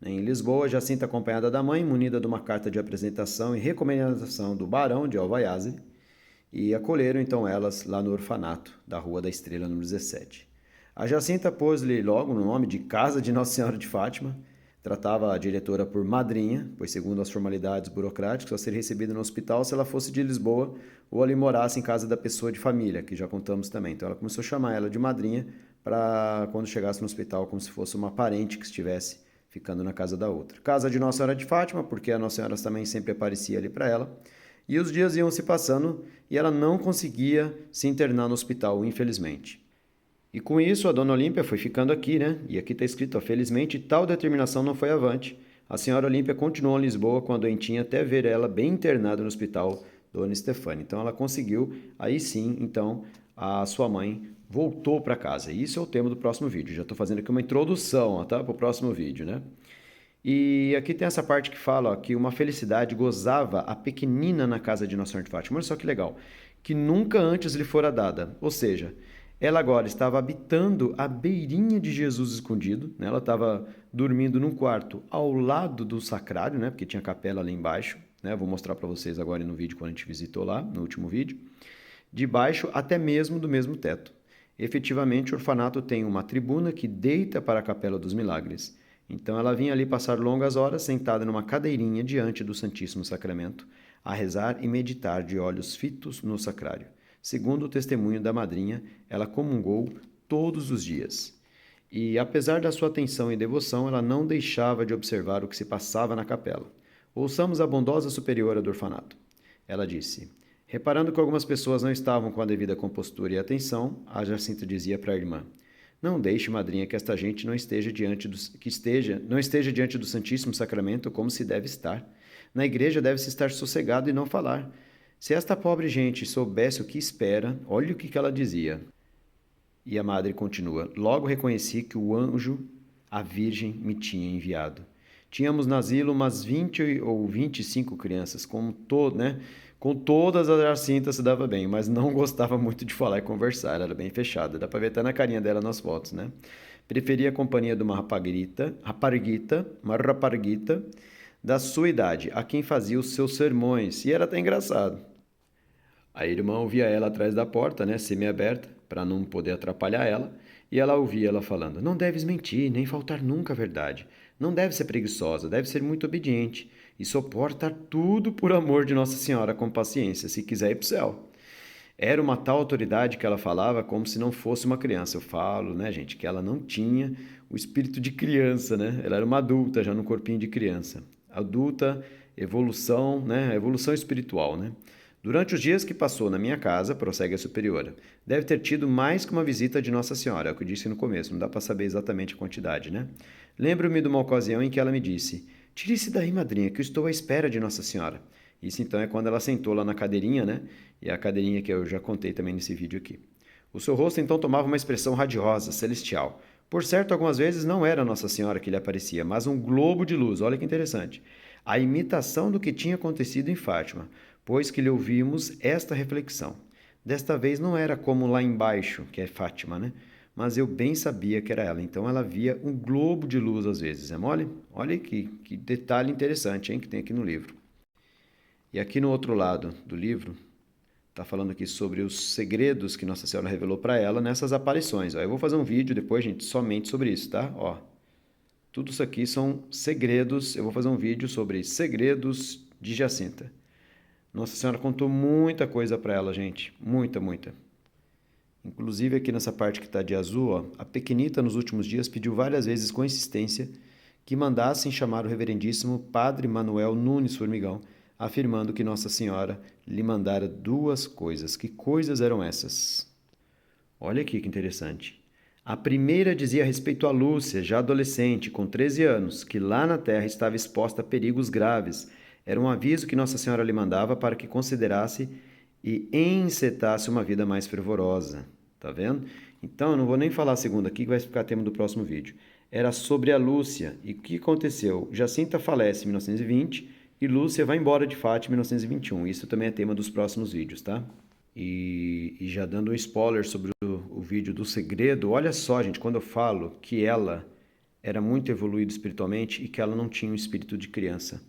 em Lisboa, Jacinta acompanhada da mãe, munida de uma carta de apresentação e recomendação do barão de Alvaiase, e acolheram então elas lá no orfanato da Rua da Estrela, número 17. A Jacinta pôs-lhe logo no nome de Casa de Nossa Senhora de Fátima, tratava a diretora por madrinha, pois segundo as formalidades burocráticas, ao ser recebida no hospital, se ela fosse de Lisboa ou ali morasse em casa da pessoa de família, que já contamos também. Então ela começou a chamar ela de madrinha para quando chegasse no hospital, como se fosse uma parente que estivesse ficando na casa da outra. Casa de Nossa Senhora de Fátima, porque a Nossa Senhora também sempre aparecia ali para ela. E os dias iam se passando e ela não conseguia se internar no hospital, infelizmente. E com isso, a Dona Olímpia foi ficando aqui, né? E aqui está escrito, ó, felizmente, tal determinação não foi avante. A Senhora Olímpia continuou em Lisboa com a doentinha até ver ela bem internada no hospital Dona Estefânia. Então, ela conseguiu, aí sim, então, a sua mãe voltou para casa. E isso é o tema do próximo vídeo. Já estou fazendo aqui uma introdução, tá? Para o próximo vídeo, né? E aqui tem essa parte que fala ó, que uma felicidade gozava a pequenina na casa de Nossa Senhora de Fátima. Olha só que legal. Que nunca antes lhe fora dada. Ou seja, ela agora estava habitando à beirinha de Jesus escondido, né? Ela estava dormindo num quarto ao lado do sacrário, né? Porque tinha capela ali embaixo, né? Vou mostrar para vocês agora no vídeo quando a gente visitou lá, no último vídeo. De baixo até mesmo do mesmo teto. Efetivamente, o orfanato tem uma tribuna que deita para a Capela dos Milagres. Então ela vinha ali passar longas horas sentada numa cadeirinha diante do Santíssimo Sacramento, a rezar e meditar de olhos fitos no sacrário. Segundo o testemunho da madrinha, ela comungou todos os dias. E, apesar da sua atenção e devoção, ela não deixava de observar o que se passava na capela. Ouçamos a bondosa superiora do orfanato. Ela disse: reparando que algumas pessoas não estavam com a devida compostura e atenção, a Jacinta dizia para a irmã: não deixe, madrinha, que esta gente não esteja diante do Santíssimo Sacramento como se deve estar. Na igreja deve-se estar sossegado e não falar. Se esta pobre gente soubesse o que espera, olhe o que ela dizia. E a madre continua: logo reconheci que o anjo, a Virgem, me tinha enviado. Tínhamos no asilo umas 20 ou 25 crianças, né? Com todas as Jacintas se dava bem, mas não gostava muito de falar e conversar, era bem fechada. Dá pra ver até na carinha dela nas fotos, né? Preferia a companhia de uma raparguita da sua idade, a quem fazia os seus sermões, e era até engraçado. A irmã ouvia ela atrás da porta, né, semi-aberta, para não poder atrapalhar ela, e ela ouvia ela falando: não deves mentir, nem faltar nunca a verdade. Não deve ser preguiçosa, deve ser muito obediente e suportar tudo por amor de Nossa Senhora com paciência, se quiser ir para o céu. Era uma tal autoridade que ela falava como se não fosse uma criança. Eu falo, né, gente, que ela não tinha o espírito de criança, né? Ela era uma adulta já no corpinho de criança. Adulta, evolução, né? Evolução espiritual, né? Durante os dias que passou na minha casa, prossegue a superiora, deve ter tido mais que uma visita de Nossa Senhora, é o que eu disse no começo, não dá para saber exatamente a quantidade, né? Lembro-me de uma ocasião em que ela me disse: tire-se daí, madrinha, que eu estou à espera de Nossa Senhora. Isso então é quando ela sentou lá na cadeirinha, né? E a cadeirinha que eu já contei também nesse vídeo aqui. O seu rosto então tomava uma expressão radiosa, celestial. Por certo, algumas vezes não era Nossa Senhora que lhe aparecia, mas um globo de luz, olha que interessante. A imitação do que tinha acontecido em Fátima, pois que lhe ouvimos esta reflexão. Desta vez não era como lá embaixo, que é Fátima, né? Mas eu bem sabia que era ela. Então ela via um globo de luz às vezes. É mole? Olha que detalhe interessante, hein, que tem aqui no livro. E aqui no outro lado do livro, está falando aqui sobre os segredos que Nossa Senhora revelou para ela nessas aparições. Ó, eu vou fazer um vídeo depois, gente, somente sobre isso, tá? Ó, tudo isso aqui são segredos. Eu vou fazer um vídeo sobre segredos de Jacinta. Nossa Senhora contou muita coisa para ela, gente. Muita, muita. Inclusive aqui nessa parte que está de azul, ó, a pequenita nos últimos dias pediu várias vezes com insistência que mandassem chamar o reverendíssimo Padre Manuel Nunes Formigão, afirmando que Nossa Senhora lhe mandara duas coisas. Que coisas eram essas? Olha aqui que interessante. A primeira dizia a respeito a Lúcia, já adolescente, com 13 anos, que lá na terra estava exposta a perigos graves. Era um aviso que Nossa Senhora lhe mandava para que considerasse e encetasse uma vida mais fervorosa. Tá vendo? Então, eu não vou nem falar a segunda aqui, que vai ficar tema do próximo vídeo. Era sobre a Lúcia. E o que aconteceu? Jacinta falece em 1920 e Lúcia vai embora de Fátima em 1921. Isso também é tema dos próximos vídeos, tá? E já dando um spoiler sobre o vídeo do segredo, olha só, gente, quando eu falo que ela era muito evoluída espiritualmente e que ela não tinha um espírito de criança.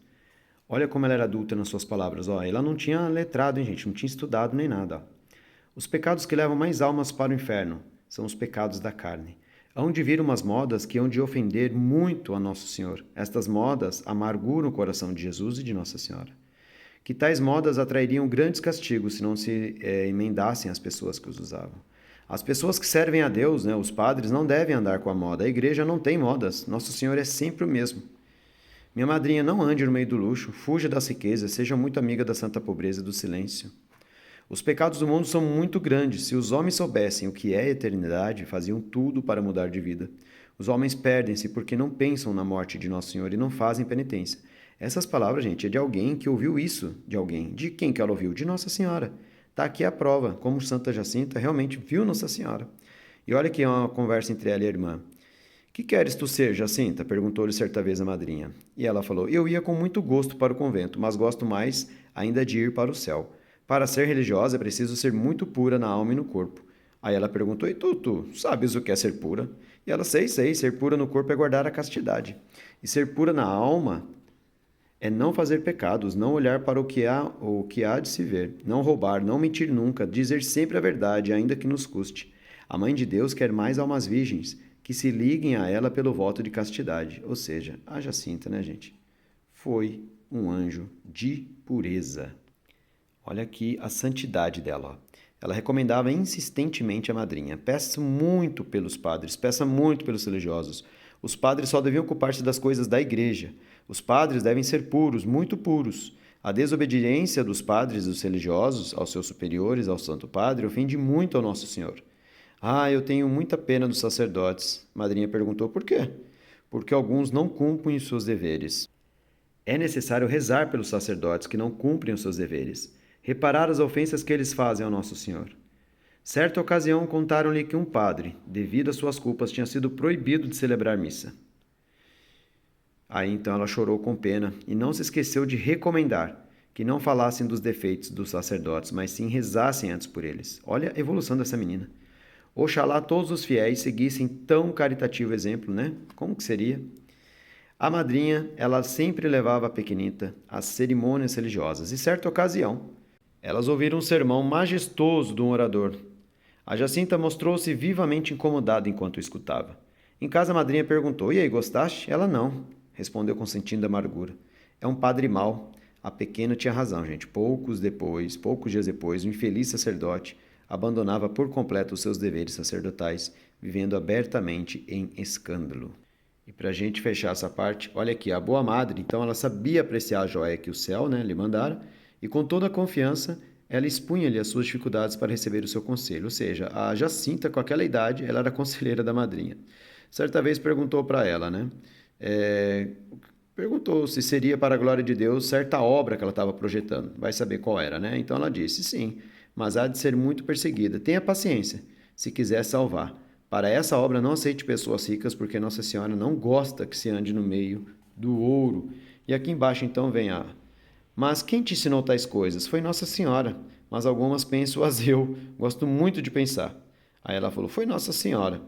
Olha como ela era adulta nas suas palavras. Ó, ela não tinha letrado, hein, gente? Não tinha estudado nem nada. Ó. Os pecados que levam mais almas para o inferno são os pecados da carne. Hão de vir umas modas que hão de ofender muito a Nosso Senhor. Estas modas amarguram o coração de Jesus e de Nossa Senhora. Que tais modas atrairiam grandes castigos se não se emendassem as pessoas que os usavam. As pessoas que servem a Deus, né, os padres, não devem andar com a moda. A igreja não tem modas. Nosso Senhor é sempre o mesmo. Minha madrinha, não ande no meio do luxo, fuja das riquezas, seja muito amiga da santa pobreza e do silêncio. Os pecados do mundo são muito grandes. Se os homens soubessem o que é eternidade, faziam tudo para mudar de vida. Os homens perdem-se porque não pensam na morte de Nosso Senhor e não fazem penitência. Essas palavras, gente, é de alguém que ouviu isso de alguém. De quem que ela ouviu? De Nossa Senhora. Está aqui a prova, como Santa Jacinta realmente viu Nossa Senhora. E olha aqui uma conversa entre ela e a irmã. Que queres tu ser, Jacinta? Perguntou-lhe certa vez a madrinha. E ela falou: eu ia com muito gosto para o convento, mas gosto mais ainda de ir para o céu. Para ser religiosa é preciso ser muito pura na alma e no corpo. Aí ela perguntou: e tu sabes o que é ser pura? E ela: sei, ser pura no corpo é guardar a castidade. E ser pura na alma é não fazer pecados, não olhar para o que há de se ver, não roubar, não mentir nunca, dizer sempre a verdade, ainda que nos custe. A Mãe de Deus quer mais almas virgens, que se liguem a ela pelo voto de castidade. Ou seja, a Jacinta, né, gente? Foi um anjo de pureza. Olha aqui a santidade dela. Ó. Ela recomendava insistentemente à madrinha: peça muito pelos padres, peça muito pelos religiosos. Os padres só deviam ocupar-se das coisas da igreja. Os padres devem ser puros, muito puros. A desobediência dos padres e dos religiosos aos seus superiores, ao Santo Padre, ofende muito ao Nosso Senhor. Ah, eu tenho muita pena dos sacerdotes. A madrinha perguntou: por quê? Porque alguns não cumprem os seus deveres. É necessário rezar pelos sacerdotes que não cumprem os seus deveres, reparar as ofensas que eles fazem ao Nosso Senhor. Certa ocasião contaram-lhe que um padre, devido às suas culpas, tinha sido proibido de celebrar missa. Aí então ela chorou com pena e não se esqueceu de recomendar que não falassem dos defeitos dos sacerdotes, mas sim rezassem antes por eles. Olha a evolução dessa menina. Oxalá todos os fiéis seguissem tão caritativo exemplo, né? Como que seria? A madrinha, ela sempre levava a pequenita às cerimônias religiosas e, certa ocasião, elas ouviram um sermão majestoso de um orador. A Jacinta mostrou-se vivamente incomodada enquanto o escutava. Em casa, a madrinha perguntou: e aí, gostaste? Ela não, respondeu com sentindo amargura. É um padre mau. A pequena tinha razão, gente. Poucos dias depois, o infeliz sacerdote abandonava por completo os seus deveres sacerdotais, vivendo abertamente em escândalo. E para a gente fechar essa parte, olha aqui, a boa madre, então ela sabia apreciar a joia que o céu, lhe mandara, e com toda a confiança, ela expunha-lhe as suas dificuldades para receber o seu conselho. Ou seja, a Jacinta, com aquela idade, ela era conselheira da madrinha. Certa vez perguntou para ela, perguntou se seria para a glória de Deus certa obra que ela estava projetando. Vai saber qual era, né? Então ela disse: sim, mas há de ser muito perseguida. Tenha paciência, se quiser salvar. Para essa obra não aceite pessoas ricas, porque Nossa Senhora não gosta que se ande no meio do ouro. E aqui embaixo então vem a: mas quem te ensinou tais coisas? Foi Nossa Senhora, mas algumas penso-as eu. Gosto muito de pensar. Aí ela falou: foi Nossa Senhora.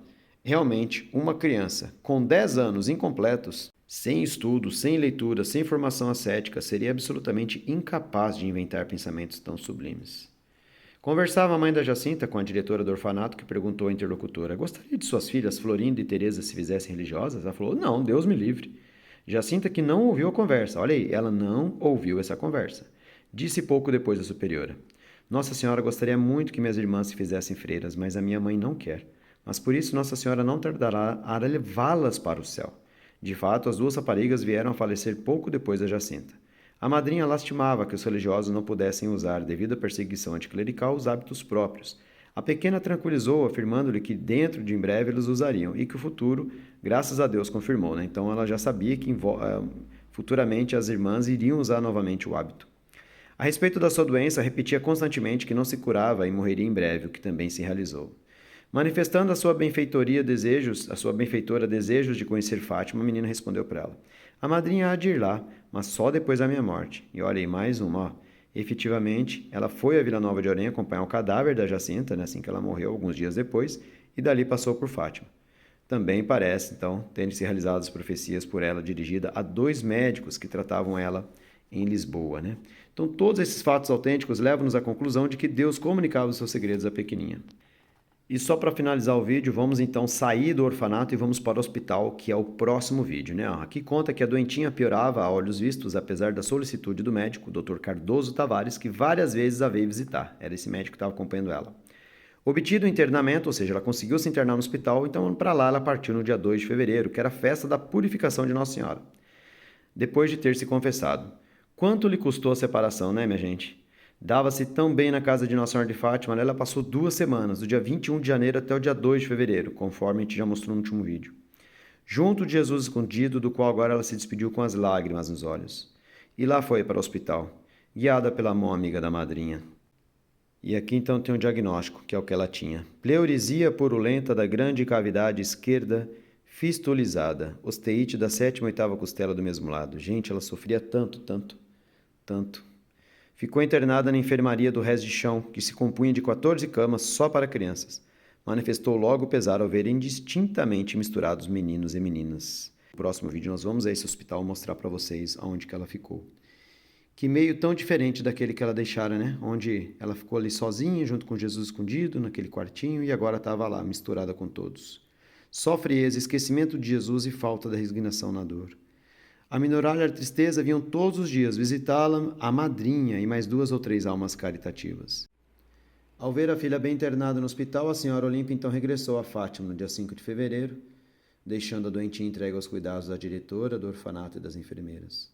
Realmente, uma criança com 10 anos incompletos, sem estudo, sem leitura, sem formação ascética, seria absolutamente incapaz de inventar pensamentos tão sublimes. Conversava a mãe da Jacinta com a diretora do orfanato, que perguntou à interlocutora: gostaria de suas filhas Florinda e Teresa se fizessem religiosas? Ela falou: não, Deus me livre. Jacinta, que não ouviu a conversa. Olha aí, ela não ouviu essa conversa. Disse pouco depois à superiora: Nossa Senhora gostaria muito que minhas irmãs se fizessem freiras, mas a minha mãe não quer. Mas por isso Nossa Senhora não tardará a levá-las para o céu. De fato, as duas raparigas vieram a falecer pouco depois da Jacinta. A madrinha lastimava que os religiosos não pudessem usar, devido à perseguição anticlerical, os hábitos próprios. A pequena tranquilizou, afirmando-lhe que dentro de em breve eles usariam e que o futuro, graças a Deus, confirmou. Então ela já sabia que futuramente as irmãs iriam usar novamente o hábito. A respeito da sua doença, repetia constantemente que não se curava e morreria em breve, o que também se realizou. Manifestando a sua benfeitora desejos de conhecer Fátima, a menina respondeu para ela: a madrinha há de ir lá, mas só depois da minha morte. E olha aí, mais uma, ó. Efetivamente, ela foi a Vila Nova de Orem acompanhar o cadáver da Jacinta, assim que ela morreu, alguns dias depois, e dali passou por Fátima. Também parece, então, terem se realizado as profecias por ela, dirigida a 2 médicos que tratavam ela em Lisboa, Então, todos esses fatos autênticos levam-nos à conclusão de que Deus comunicava os seus segredos à pequeninha. E só para finalizar o vídeo, vamos então sair do orfanato e vamos para o hospital, que é o próximo vídeo, Aqui conta que a doentinha piorava a olhos vistos, apesar da solicitude do médico, o Dr. Cardoso Tavares, que várias vezes a veio visitar. Era esse médico que estava acompanhando ela. Obtido o internamento, ou seja, ela conseguiu se internar no hospital, então para lá ela partiu no dia 2 de fevereiro, que era a festa da purificação de Nossa Senhora. Depois de ter se confessado. Quanto lhe custou a separação, minha gente? Dava-se tão bem na casa de Nossa Senhora de Fátima, ela passou 2 semanas, do dia 21 de janeiro até o dia 2 de fevereiro, conforme a gente já mostrou no último vídeo. Junto de Jesus escondido, do qual agora ela se despediu com as lágrimas nos olhos. E lá foi para o hospital, guiada pela mão amiga da madrinha. E aqui então tem um diagnóstico, que é o que ela tinha. Pleurisia purulenta da grande cavidade esquerda fistulizada, osteite da 7ª e 8ª costela do mesmo lado. Gente, ela sofria tanto. Ficou internada na enfermaria do Rés de Chão, que se compunha de 14 camas só para crianças. Manifestou logo pesar ao ver indistintamente misturados meninos e meninas. No próximo vídeo nós vamos a esse hospital mostrar para vocês onde que ela ficou. Que meio tão diferente daquele que ela deixara, Onde ela ficou ali sozinha, junto com Jesus escondido, naquele quartinho, e agora estava lá, misturada com todos. Só frieza, esquecimento de Jesus e falta da resignação na dor. A minorar-lhe a tristeza, vinham todos os dias visitá-la a madrinha e mais 2 ou 3 almas caritativas. Ao ver a filha bem internada no hospital, a senhora Olímpia então regressou a Fátima no dia 5 de fevereiro, deixando a doentinha entregue aos cuidados da diretora, do orfanato e das enfermeiras.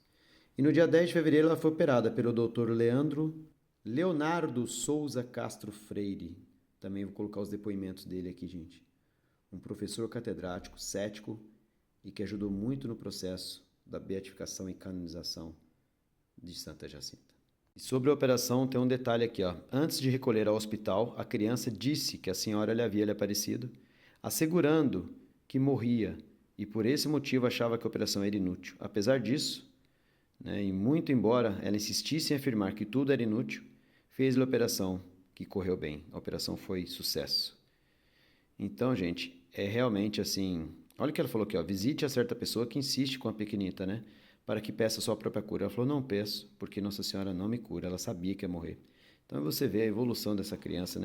E no dia 10 de fevereiro ela foi operada pelo Dr. Leonardo Souza Castro Freire. Também vou colocar os depoimentos dele aqui, gente. Um professor catedrático, cético e que ajudou muito no processo da beatificação e canonização de Santa Jacinta. E sobre a operação tem um detalhe aqui, ó. Antes de recolher ao hospital, a criança disse que a senhora lhe havia aparecido, assegurando que morria e por esse motivo achava que a operação era inútil. Apesar disso, e muito embora ela insistisse em afirmar que tudo era inútil, fez-lhe a operação que correu bem. A operação foi sucesso. Então, gente, é realmente assim... Olha o que ela falou aqui, ó. Visite a certa pessoa que insiste com a pequenita, para que peça a sua própria cura. Ela falou, não peço, porque Nossa Senhora não me cura. Ela sabia que ia morrer. Então você vê a evolução dessa criança,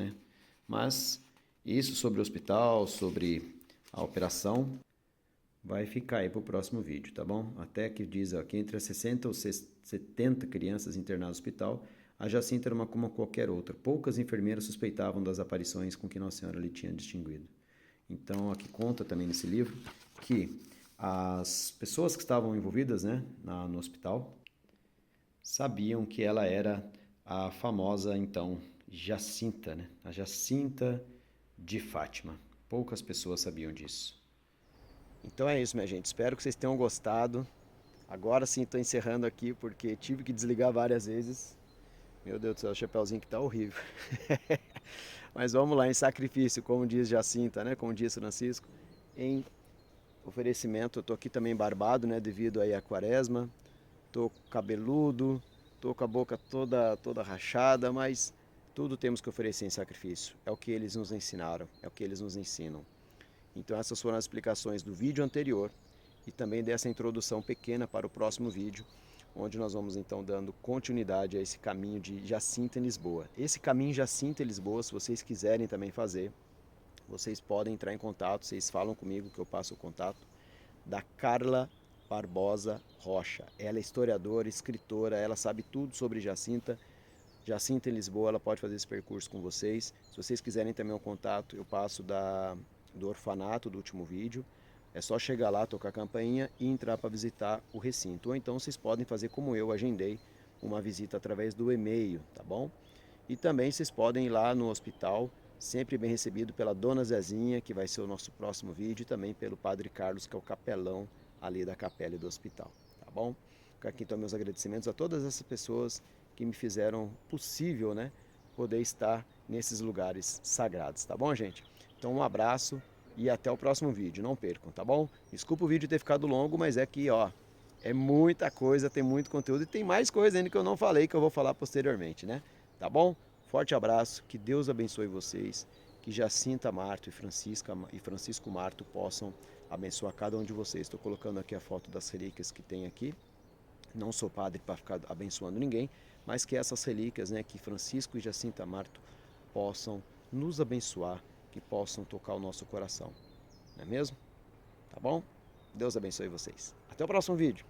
Mas isso sobre o hospital, sobre a operação, vai ficar aí para o próximo vídeo, tá bom? Até que diz ó, que entre as 60 ou 70 crianças internadas no hospital, a Jacinta era uma como qualquer outra. Poucas enfermeiras suspeitavam das aparições com que Nossa Senhora lhe tinha distinguido. Então, aqui conta também nesse livro que as pessoas que estavam envolvidas no hospital sabiam que ela era a famosa, então, Jacinta, a Jacinta de Fátima. Poucas pessoas sabiam disso. Então é isso, minha gente. Espero que vocês tenham gostado. Agora sim estou encerrando aqui porque tive que desligar várias vezes. Meu Deus do céu, o chapeuzinho que tá horrível. Mas vamos lá, em sacrifício, como diz Jacinta, Como diz Francisco, em oferecimento. Eu tô aqui também barbado, devido aí à quaresma. Tô cabeludo, tô com a boca toda rachada, mas tudo temos que oferecer em sacrifício. É o que eles nos ensinaram, é o que eles nos ensinam. Então essas foram as explicações do vídeo anterior e também dessa introdução pequena para o próximo vídeo, onde nós vamos então dando continuidade a esse caminho de Jacinta em Lisboa. Esse caminho Jacinta em Lisboa, se vocês quiserem também fazer, vocês podem entrar em contato, vocês falam comigo que eu passo o contato, da Carla Barbosa Rocha. Ela é historiadora, escritora, ela sabe tudo sobre Jacinta. Jacinta em Lisboa, ela pode fazer esse percurso com vocês. Se vocês quiserem também o contato, eu passo do orfanato do último vídeo. É só chegar lá, tocar a campainha e entrar para visitar o recinto. Ou então vocês podem fazer como eu agendei, uma visita através do e-mail, tá bom? E também vocês podem ir lá no hospital, sempre bem recebido pela Dona Zezinha, que vai ser o nosso próximo vídeo, e também pelo Padre Carlos, que é o capelão ali da capela e do hospital, tá bom? Aqui estão meus agradecimentos a todas essas pessoas que me fizeram possível, poder estar nesses lugares sagrados, tá bom, gente? Então um abraço e até o próximo vídeo, não percam, tá bom? Desculpa o vídeo ter ficado longo, mas é que, é muita coisa, tem muito conteúdo e tem mais coisa ainda que eu não falei, que eu vou falar posteriormente, Tá bom? Forte abraço, que Deus abençoe vocês, que Jacinta Marto e Francisco Marto possam abençoar cada um de vocês. Estou colocando aqui a foto das relíquias que tem aqui. Não sou padre para ficar abençoando ninguém, mas que essas relíquias, que Francisco e Jacinta Marto possam nos abençoar, que possam tocar o nosso coração. Não é mesmo? Tá bom? Deus abençoe vocês. Até o próximo vídeo.